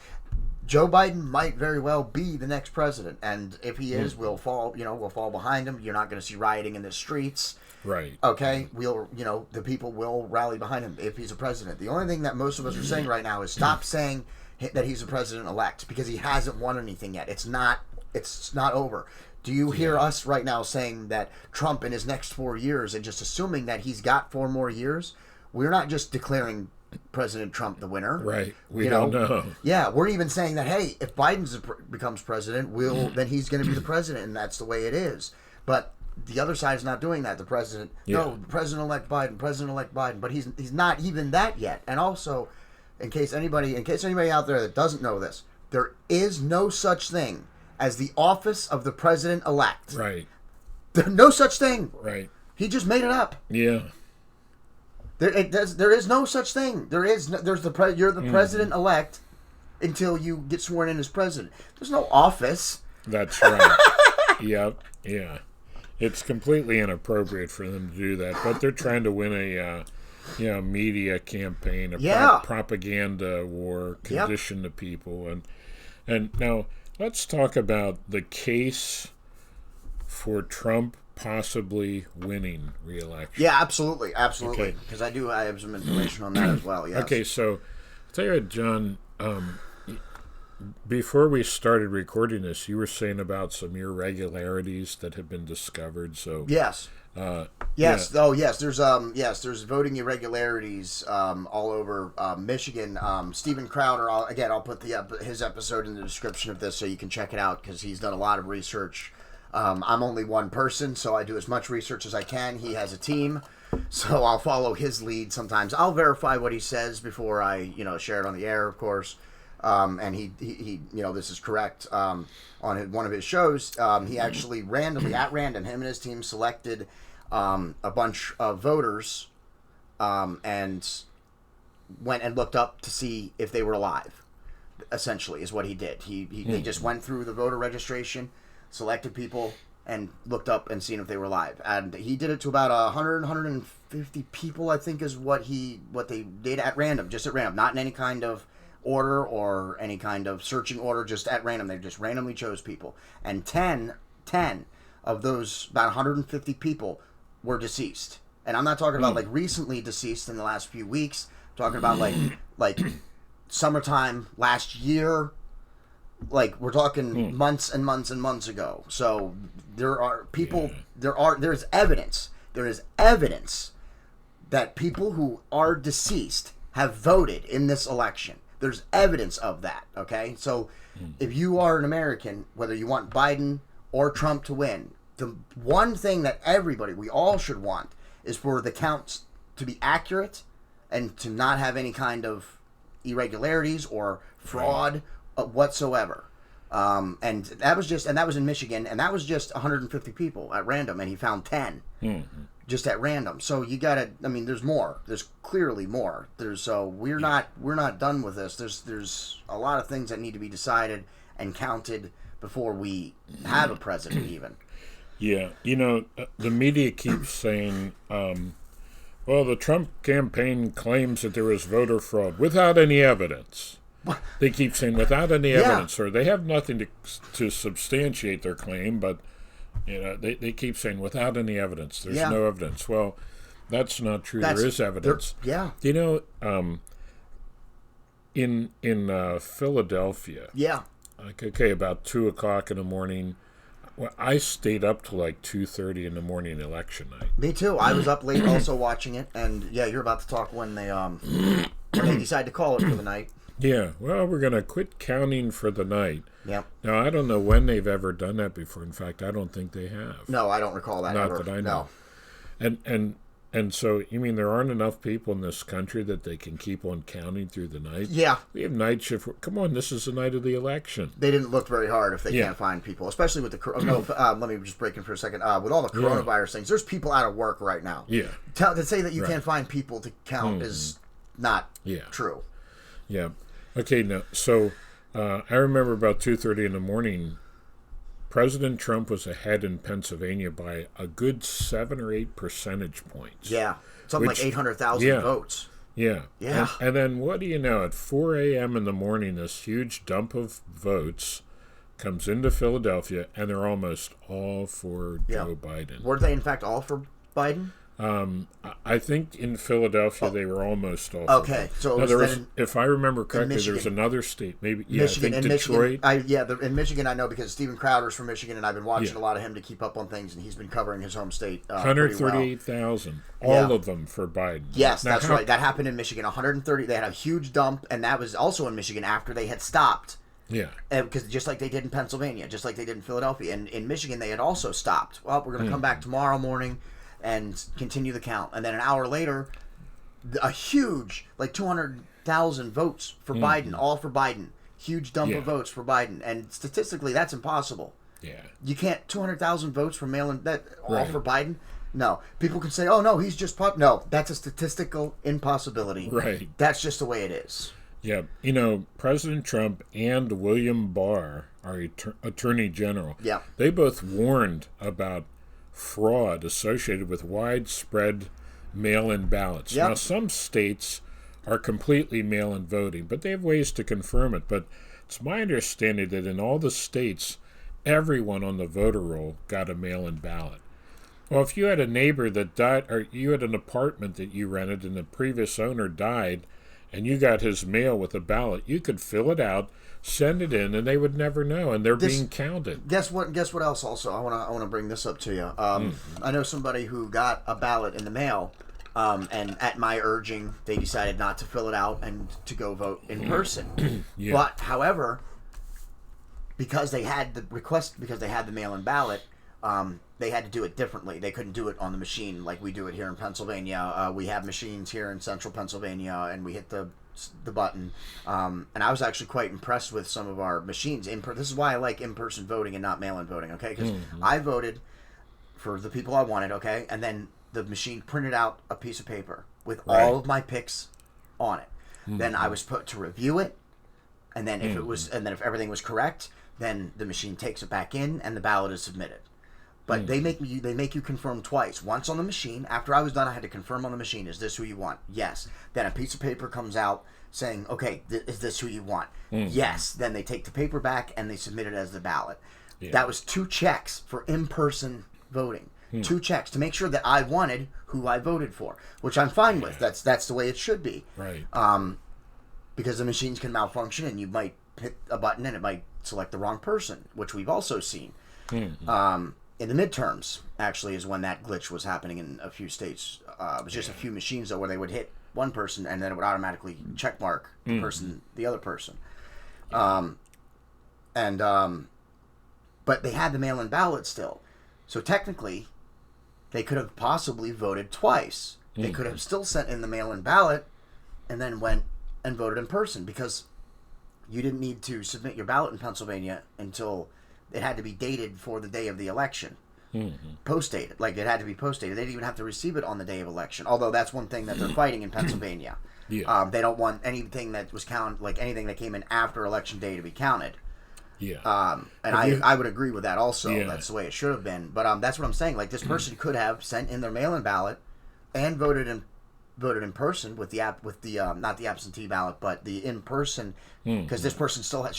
Joe Biden might very well be the next president, and if he is, we'll fall behind him. You're not going to see rioting in the streets. Right. Okay. The people will rally behind him if he's a president. The only thing that most of us are saying right now is stop saying that he's a president-elect because he hasn't won anything yet. It's not over. Do you hear us right now saying that Trump in his next 4 years and just assuming that he's got 4 more years? We're not just declaring President Trump the winner. Right. We don't know. Yeah, we're even saying that, hey, if Biden becomes president, then he's going to be the president, and that's the way it is. But the other side is not doing that. The president, President-elect Biden, but he's not even that yet. And also, in case anybody out there that doesn't know this, there is no such thing as the office of the president-elect. Right. There's no such thing. Right. He just made it up. Yeah. There is no such thing. You're the president-elect until you get sworn in as president. There's no office. That's right. Yep. Yeah. It's completely inappropriate for them to do that, but they're trying to win a media campaign, propaganda war, condition the people, and now let's talk about the case for Trump possibly winning re-election. Yeah, absolutely, because I have some information on that as well. Yes. Okay, so I'll tell you what, John. before we started recording this, you were saying about some irregularities that have been discovered. So yes. Yes. Yeah. Oh, yes. There's voting irregularities all over Michigan. Stephen Crowder. I'll put his episode in the description of this so you can check it out because he's done a lot of research. I'm only one person, so I do as much research as I can. He has a team, so I'll follow his lead. Sometimes I'll verify what he says before I share it on the air, of course. And he this is correct. On one of his shows, he actually randomly, at random, him and his team selected a bunch of voters and went and looked up to see if they were alive, essentially, is what he did. He just went through the voter registration, selected people, and looked up and seen if they were alive. And he did it to about 150 people, I think, is what they did at random, just at random, not in any kind of order or any kind of searching order, just at random. They just randomly chose people. And 10 of those, about 150 people, were deceased. And I'm not talking about like recently deceased in the last few weeks. I'm talking about like summertime last year. Like we're talking months and months and months ago. So there are people, there's evidence. There is evidence that people who are deceased have voted in this election. There's evidence of that, okay? So if you are an American, whether you want Biden or Trump to win, the one thing that we all should want, is for the counts to be accurate and to not have any kind of irregularities or fraud whatsoever. And that was in Michigan, and that was just 150 people at random, and he found 10 just at random. So you gotta, there's more. There's clearly more. We're not done with this. There's a lot of things that need to be decided and counted before we have a president even. Yeah, the media keeps saying, well, the Trump campaign claims that there was voter fraud without any evidence. They keep saying without any evidence, or they have nothing to substantiate their claim, but they keep saying without any evidence. There's no evidence. Well, that's not true. There is evidence. In Philadelphia. Yeah. About 2:00 in the morning. Well, I stayed up till like 2:30 in the morning election night. Me too. I was up late also watching it, and you're about to talk when they decide to call it for the night. Yeah, well, we're going to quit counting for the night. Yep. Now, I don't know when they've ever done that before. In fact, I don't think they have. No, I don't recall that ever. Not that I know. No. And so, you mean there aren't enough people in this country that they can keep on counting through the night? Yeah. We have night shift. Come on, this is the night of the election. They didn't look very hard if they can't find people, especially with the... let me just break in for a second. With all the coronavirus things, there's people out of work right now. Yeah. To say that you can't find people to count is not true. Yeah. Okay, now, so I remember about 2:30 in the morning, President Trump was ahead in Pennsylvania by a good 7 or 8 percentage points. Yeah, something like 800,000 votes. Yeah. Yeah. And then what do you know? At 4 a.m. in the morning, this huge dump of votes comes into Philadelphia, and they're almost all for Joe Biden. Were they, in fact, all for Biden? I think in Philadelphia they were almost all. Okay, so now, there was, if I remember correctly, there was another state, maybe Michigan. I think Detroit. In Michigan, I know because Stephen Crowder's from Michigan, and I've been watching a lot of him to keep up on things, and he's been covering his home state. 138,000, all of them for Biden. Yes, that's right. That happened in Michigan. 130. They had a huge dump, and that was also in Michigan after they had stopped. Yeah. Because just like they did in Pennsylvania, just like they did in Philadelphia, and in Michigan they had also stopped. Well, we're going to come back tomorrow morning and continue the count. And then an hour later, a huge, like 200,000 votes for Biden, all for Biden. Huge dump of votes for Biden. And statistically, that's impossible. Yeah. You can't, 200,000 votes for mail-in, that all for Biden? No. People can say, oh, no, he's just, no, that's a statistical impossibility. Right. That's just the way it is. Yeah. President Trump and William Barr, our Attorney General, they both warned about fraud associated with widespread mail-in ballots. Now, some states are completely mail-in voting, but they have ways to confirm it. But it's my understanding that in all the states, everyone on the voter roll got a mail-in ballot. Well, if you had a neighbor that died, or you had an apartment that you rented and the previous owner died, and you got his mail with a ballot, you could fill it out, send it in, and they would never know, and they're being counted. Guess what else also? I want to bring this up to you. I know somebody who got a ballot in the mail, and at my urging, they decided not to fill it out and to go vote in person. Yeah. But, however, because they had the mail-in ballot, they had to do it differently. They couldn't do it on the machine like we do it here in Pennsylvania. We have machines here in central Pennsylvania, and we hit the button. And I was actually quite impressed with some of our machines. This is why I like in-person voting and not mail-in voting, okay? Because I voted for the people I wanted, okay? And then the machine printed out a piece of paper with all of my picks on it. Then I was put to review it, and then if everything was correct, then the machine takes it back in and the ballot is submitted. But they make you confirm twice. Once on the machine. After I was done, I had to confirm on the machine. Is this who you want? Yes. Then a piece of paper comes out saying, okay, is this who you want? Yes. Then they take the paper back and they submit it as the ballot. Yeah. That was 2 checks for in-person voting. 2 checks to make sure that I wanted who I voted for, which I'm fine with. That's the way it should be. Right. Because the machines can malfunction and you might hit a button and it might select the wrong person, which we've also seen. In the midterms, actually, is when that glitch was happening in a few states. It was just a few machines, though, where they would hit one person and then it would automatically check mark the other person. But they had the mail-in ballot still. So technically, they could have possibly voted twice. They could have still sent in the mail-in ballot and then went and voted in person, because you didn't need to submit your ballot in Pennsylvania until it had to be dated for the day of the election. Post-dated. Like, it had to be post-dated. They didn't even have to receive it on the day of election. Although that's one thing that they're fighting in Pennsylvania. Yeah. They don't want anything that was counted, like anything that came in after election day, to be counted. Yeah. And I would agree with that also. Yeah. That's the way it should have been. But that's what I'm saying. Like, this person could have sent in their mail-in ballot and voted in person with the not the absentee ballot, but the in person, because this person still had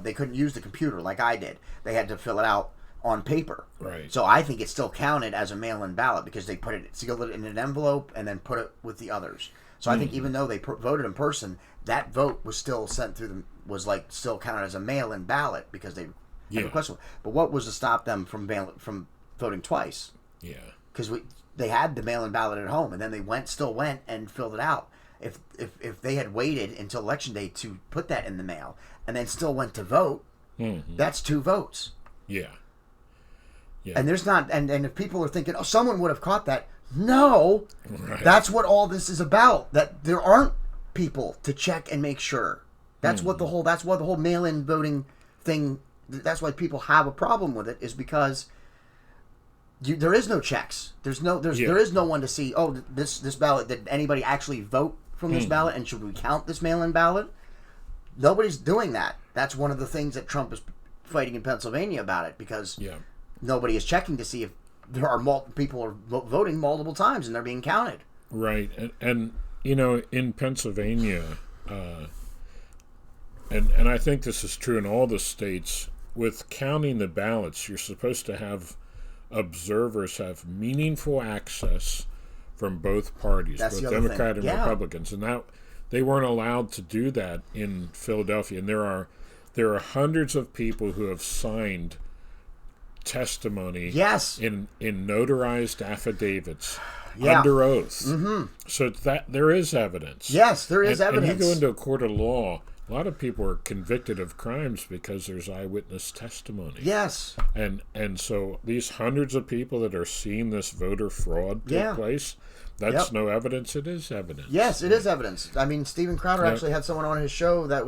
they couldn't use the computer like I did. They had to fill it out on paper. Right. So I think it still counted as a mail-in ballot because they sealed it in an envelope and then put it with the others. So I think even though they voted in person, that vote was still sent through still counted as a mail-in ballot because they had requested. But what was to stop them from voting twice? Yeah. Because they had the mail-in ballot at home, and then they still went and filled it out. If they had waited until election day to put that in the mail, and then still went to vote, that's 2 votes. Yeah. Yeah. And there's not, and if people are thinking, oh, someone would have caught that. No, that's what all this is about. That there aren't people to check and make sure. That's what the whole mail-in voting thing. That's why people have a problem with it, is because there is no checks. There is no one to see. Oh, this ballot. Did anybody actually vote from this ballot? And should we count this mail-in ballot? Nobody's doing that. That's one of the things that Trump is fighting in Pennsylvania about it, because nobody is checking to see if there are people are voting multiple times and they're being counted. Right, and in Pennsylvania, and I think this is true in all the states. With counting the ballots, you're supposed to have observers have meaningful access from both parties, both Democrat and Republicans, and that they weren't allowed to do that in Philadelphia. And there are hundreds of people who have signed testimony in notarized affidavits under oath. So that there is evidence. Yes, there is evidence. And you go into a court of law, a lot of people are convicted of crimes because there's eyewitness testimony. Yes. And so these hundreds of people that are seeing this voter fraud take place, that's no evidence. It is evidence. Yes, it is evidence. I mean, Steven Crowder actually had someone on his show that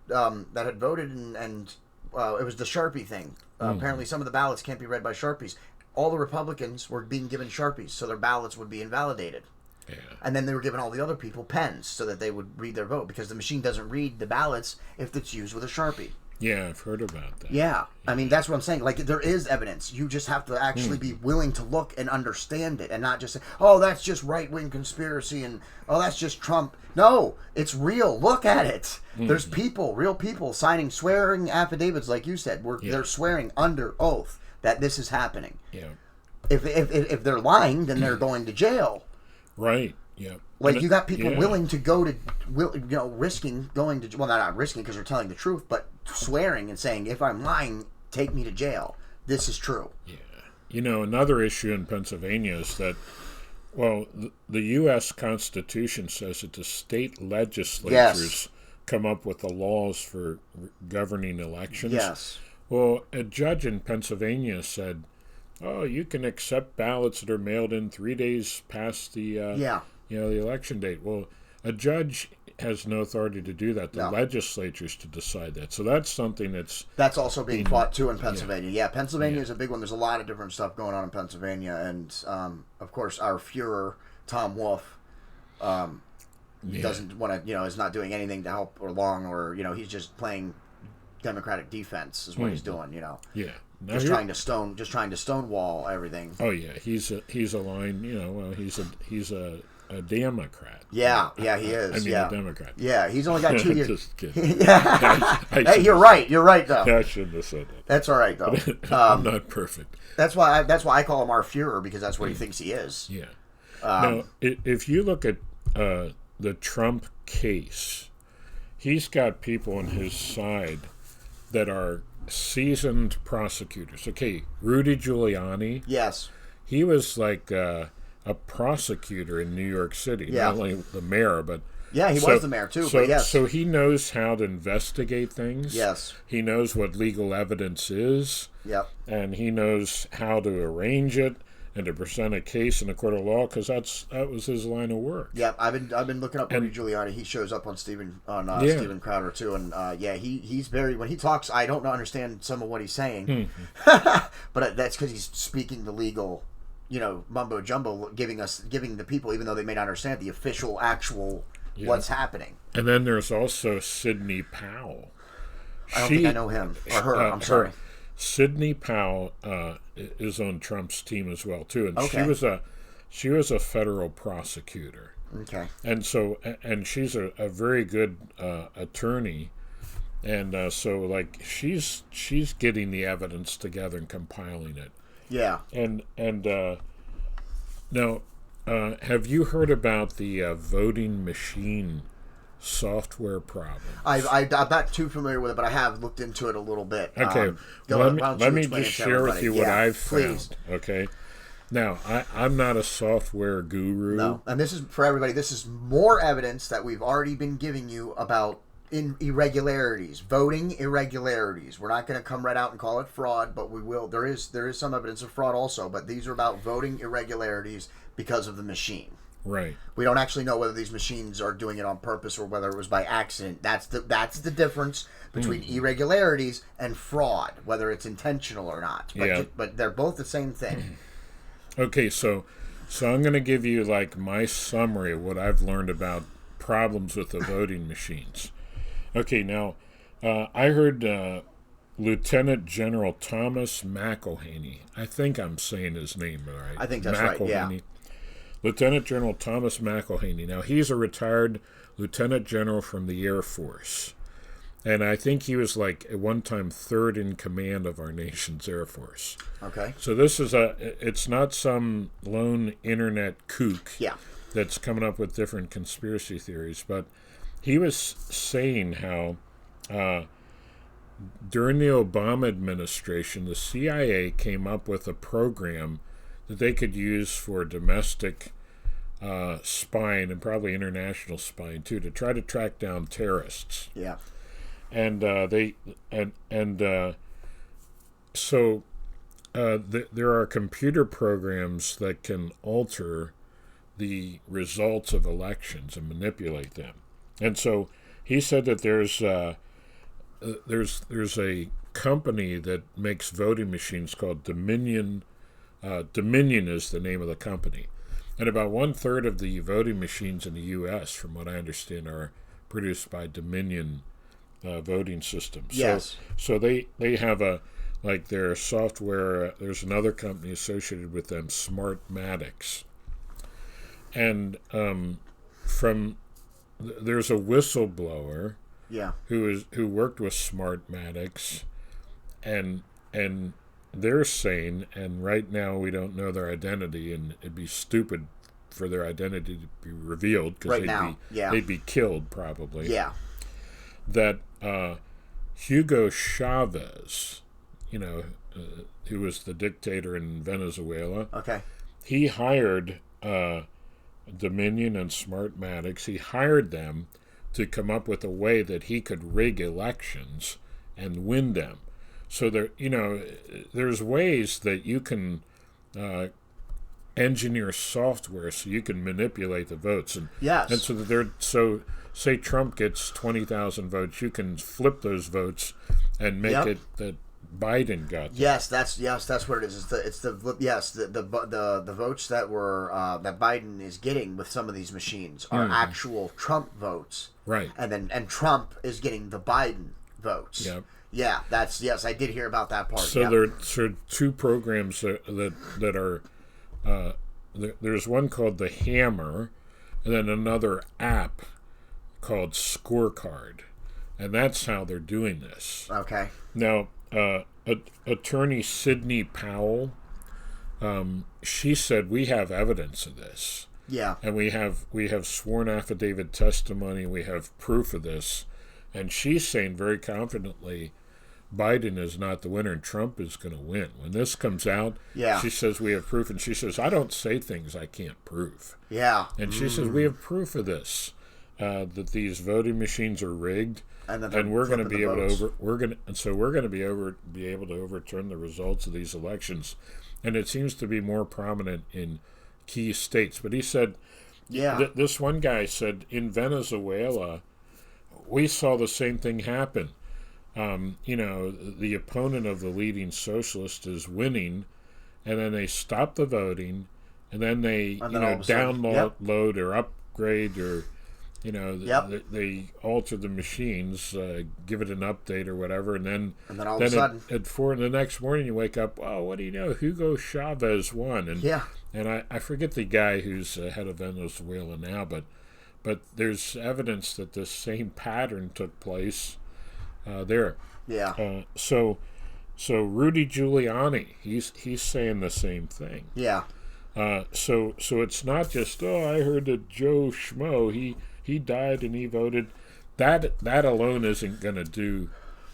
had voted and it was the Sharpie thing. Apparently, some of the ballots can't be read by Sharpies. All the Republicans were being given Sharpies, so their ballots would be invalidated. Yeah. And then they were giving all the other people pens so that they would read their vote, because the machine doesn't read the ballots if it's used with a Sharpie. Yeah, I've heard about that. Yeah. I mean, that's what I'm saying. Like, there is evidence. You just have to actually be willing to look and understand it, and not just say, oh, that's just right-wing conspiracy, and, oh, that's just Trump. No, it's real. Look at it. There's people, real people, signing swearing affidavits, like you said, where they're swearing under oath that this is happening. Yeah. If they're lying, then they're going to jail. Right. Yeah. Like, you got people willing to go to, risking going to, well, not risking because they're telling the truth, but swearing and saying, if I'm lying, take me to jail. This is true. Yeah. Another issue in Pennsylvania is that, well, the U.S. Constitution says that the state legislatures come up with the laws for governing elections. Yes. Well, a judge in Pennsylvania said, oh, you can accept ballots that are mailed in 3 days past the the election date. Well, a judge has no authority to do that. The legislatures to decide that. So that's something that's also being fought too in Pennsylvania. Yeah, Pennsylvania is a big one. There's a lot of different stuff going on in Pennsylvania, and of course our Führer Tom Wolf doesn't want to, is not doing anything to help or he's just playing Democratic defense is what he's doing. Yeah. Now just trying to stonewall everything. Oh yeah, he's a line. He's a Democrat. Yeah, he is. A Democrat. Yeah, he's only got 2 years. Just kidding. Hey, you're right. You're right, though. I shouldn't have said that. That's all right, though. I'm not perfect. That's why I call him our Führer, because that's what he thinks he is. Yeah. Now, if you look at the Trump case, he's got people on his side that are seasoned prosecutors. Okay, Rudy Giuliani. Yes. He was like a prosecutor in New York City, not only the mayor, but he was the mayor too. But yes, so he knows how to investigate things. Yes, he knows what legal evidence is. Yep, and he knows how to arrange it and to present a case in a court of law, because that was his line of work. Yep, I've been looking up Rudy Giuliani. He shows up on Steven Crowder too, and he's very, when he talks, I don't understand some of what he's saying, but that's because he's speaking the legal, mumbo jumbo, giving the people, even though they may not understand, the official, actual what's happening. And then there's also Sidney Powell. I don't think I know him or her. I'm sorry. Sidney Powell is on Trump's team as well too, and she was a federal prosecutor. Okay. And so she's a very good attorney, and so like she's getting the evidence together and compiling it. Yeah. And now, have you heard about the voting machine software problem? I'm not too familiar with it, but I have looked into it a little bit. Okay, let me just share with you what I've found. Okay, now I'm not a software guru. No, and this is for everybody. This is more evidence that we've already been giving you about irregularities, voting irregularities. We're not going to come right out and call it fraud, but we will. There is some evidence of fraud also, but these are about voting irregularities because of the machine. Right. We don't actually know whether these machines are doing it on purpose or whether it was by accident. That's the difference between irregularities and fraud, whether it's intentional or not. But they're both the same thing. Okay, so I'm going to give you like my summary of what I've learned about problems with the voting machines. Okay, now I heard Lieutenant General Thomas McElhaney. I think I'm saying his name right. I think that's right. Yeah. Lieutenant General Thomas McElhaney. Now, he's a retired lieutenant general from the Air Force. And I think he was like at one time third in command of our nation's Air Force. Okay. So this is it's not some lone internet kook that's coming up with different conspiracy theories, but he was saying how during the Obama administration, the CIA came up with a program that they could use for domestic spying and probably international spying too, to try to track down terrorists. Yeah. And so there are computer programs that can alter the results of elections and manipulate them. And so he said that there's a company that makes voting machines called Dominion. Dominion is the name of the company. And about 1/3 of the voting machines in the U.S., from what I understand, are produced by Dominion voting systems. Yes. So they have their software. There's another company associated with them, Smartmatics. And there's a whistleblower who worked with Smartmatics, and they're saying, and right now we don't know their identity, and it'd be stupid for their identity to be revealed because they'd be killed probably. Yeah. That Hugo Chavez, who was the dictator in Venezuela. Okay. He hired Dominion and Smartmatics. He hired them to come up with a way that he could rig elections and win them. So there's ways that you can engineer software so you can manipulate the votes. And yes. And so say Trump gets 20,000 votes, you can flip those votes and make it that Biden got. Yes, that's what it is. It's the votes that were that Biden is getting with some of these machines are actual Trump votes. Right. And Trump is getting the Biden votes. Yep. Yeah, I did hear about that part. So there are two programs that are there's one called the Hammer, and then another app called Scorecard, and that's how they're doing this. Okay. Now, Attorney Sidney Powell, she said we have evidence of this. Yeah. And we have sworn affidavit testimony. We have proof of this, and she's saying very confidently, Biden is not the winner and Trump is going to win. When this comes out, she says we have proof, and she says I don't say things I can't prove. Yeah. And she says we have proof of this, that these voting machines are rigged, and we're going to be able to be able to overturn the results of these elections, and it seems to be more prominent in key states. But he said, this one guy said in Venezuela, we saw the same thing happen. The opponent of the leading socialist is winning, and then they stop the voting, and then they download or upgrade or they alter the machines, give it an update or whatever, and then all of a sudden at 4 the next morning you wake up, oh, what do you know? Hugo Chavez won, and I forget the guy who's head of Venezuela now, but there's evidence that this same pattern took place there. Yeah. So Rudy Giuliani, he's saying the same thing. Yeah. So it's not just I heard that Joe Schmo he died and he voted. That alone isn't going to do.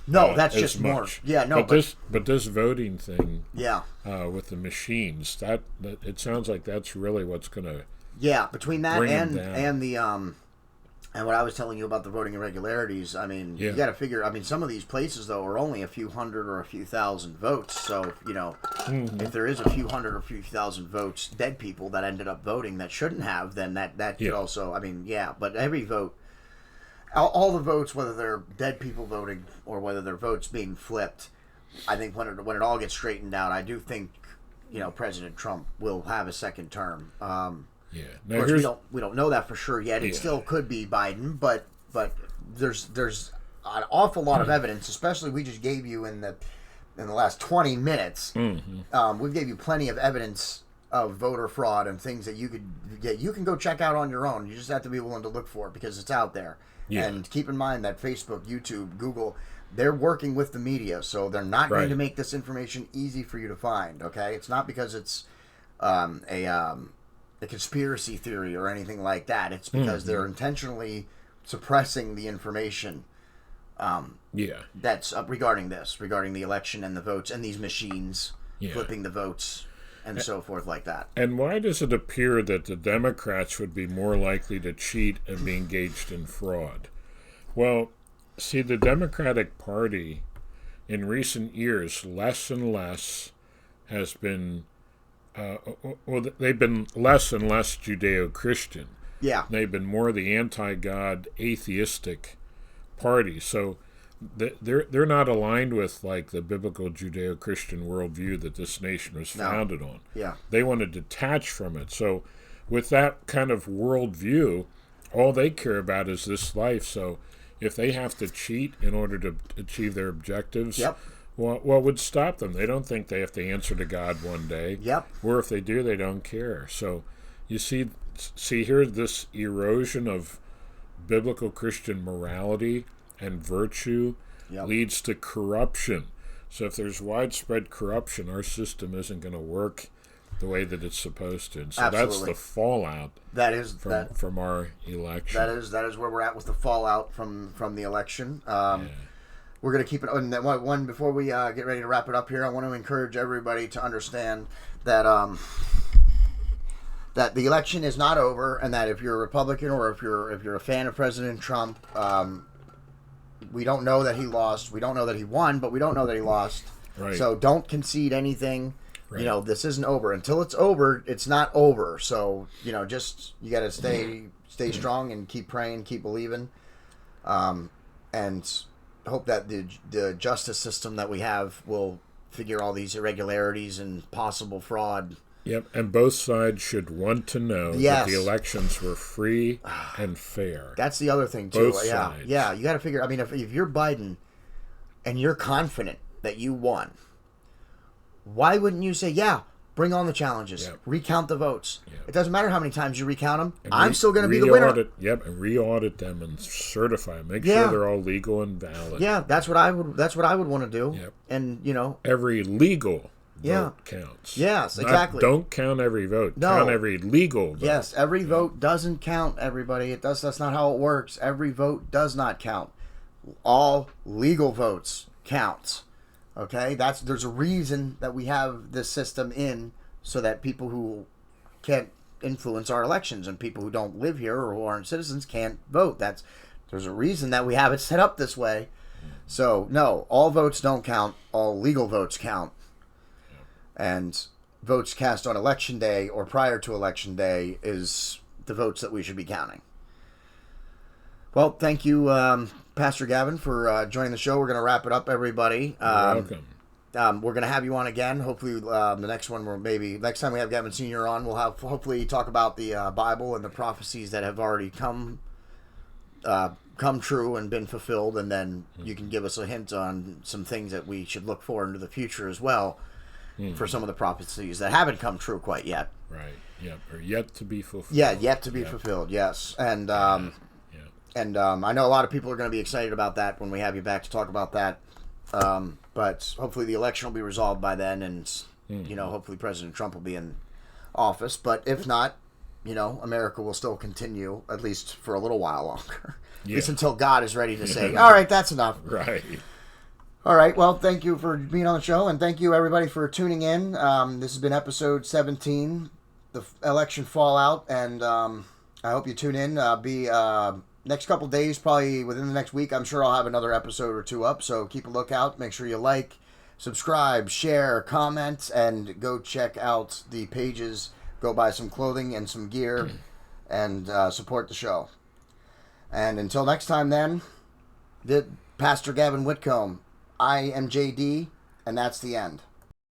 No, that's just much. more. Yeah, no. But this voting thing. Yeah. With the machines, that it sounds like that's really what's going to. Yeah, between that and the and what I was telling you about the voting irregularities, I mean, you got to figure. I mean, some of these places though are only a few hundred or a few thousand votes. So if there is a few hundred or a few thousand votes, dead people that ended up voting that shouldn't have, then that could also. I mean, but every vote, all the votes, whether they're dead people voting or whether they're votes being flipped, I think when it all gets straightened out, I do think President Trump will have a second term. Now, of course, we don't know that for sure yet. It still could be Biden, but there's an awful lot of evidence, especially we just gave you in the last 20 minutes. Mm-hmm. We gave you plenty of evidence of voter fraud and things that you can go check out on your own. You just have to be willing to look for it because it's out there. Yeah. And keep in mind that Facebook, YouTube, Google, they're working with the media, so they're not going to make this information easy for you to find. Okay, it's not because it's a conspiracy theory or anything like that. It's because they're intentionally suppressing the information that's regarding the election and the votes and these machines flipping the votes and so forth like that. And why does it appear that the Democrats would be more likely to cheat and be engaged in fraud? Well, see, the Democratic Party in recent years, less and less has been they've been less and less Judeo-Christian. Yeah. They've been more the anti-God, atheistic party. So they're not aligned with like the biblical Judeo-Christian worldview that this nation was founded on. Yeah. They want to detach from it. So with that kind of worldview, all they care about is this life. So if they have to cheat in order to achieve their objectives, what would stop them? They don't think they have to answer to God one day. Yep. Or if they do, they don't care. So you see here this erosion of biblical Christian morality and virtue leads to corruption. So if there's widespread corruption, our system isn't going to work the way that it's supposed to. And so Absolutely. that's the fallout from our election. That is where we're at with the fallout from the election. We're going to keep it. And one before we get ready to wrap it up here, I want to encourage everybody to understand that that the election is not over, and that if you're a Republican or if you're a fan of President Trump, we don't know that he lost. We don't know that he won, but we don't know that he lost. Right. So don't concede anything. Right. You know, this isn't over. Until it's over, it's not over. So, you know, just you got to stay strong and keep praying, keep believing, and hope that the justice system that we have will figure all these irregularities and possible fraud. Yep, and both sides should want to know that the elections were free and fair. That's the other thing, too. Both sides. Yeah, you got to figure, I mean, if you're Biden and you're confident that you won, why wouldn't you say, yeah, bring on the challenges, recount the votes. It doesn't matter how many times you recount them, and I'm still going to be the winner. And re-audit them and certify them. Make sure they're all legal and valid. Yeah, that's what I would want to do. Yep. And, you know. Every legal vote counts. Yes, exactly. Don't count every vote. No. Count every legal vote. Yes, every vote doesn't count, everybody. That's not how it works. Every vote does not count. All legal votes count. Okay? There's a reason that we have this system in, so that people who can't influence our elections and people who don't live here or who aren't citizens can't vote. There's a reason that we have it set up this way. So, no, all votes don't count. All legal votes count. And votes cast on election day or prior to election day is the votes that we should be counting. Well, thank you, Pastor Gavin, for joining the show. We're going to wrap it up, everybody. You're welcome. We're going to have you on again. Hopefully, the next one, next time we have Gavin Sr. on, we'll hopefully talk about the Bible and the prophecies that have already come true and been fulfilled, and then you can give us a hint on some things that we should look for into the future as well. For some of the prophecies that haven't come true quite yet. Right. Yep. Or yet to be fulfilled. Yeah, yet to be fulfilled. Yes. And I know a lot of people are going to be excited about that when we have you back to talk about that. But hopefully the election will be resolved by then, and hopefully President Trump will be in office. But if not, America will still continue, at least for a little while longer. At least until God is ready to say, all right, that's enough. Right. All right, well, thank you for being on the show, and thank you, everybody, for tuning in. This has been episode 17, the election fallout, and I hope you tune in. Next couple days, probably within the next week, I'm sure I'll have another episode or two up, so keep a lookout. Make sure you like, subscribe, share, comment, and go check out the pages. Go buy some clothing and some gear, and support the show. And until next time, then, Pastor Gavin Whitcomb, I am JD, and that's the end.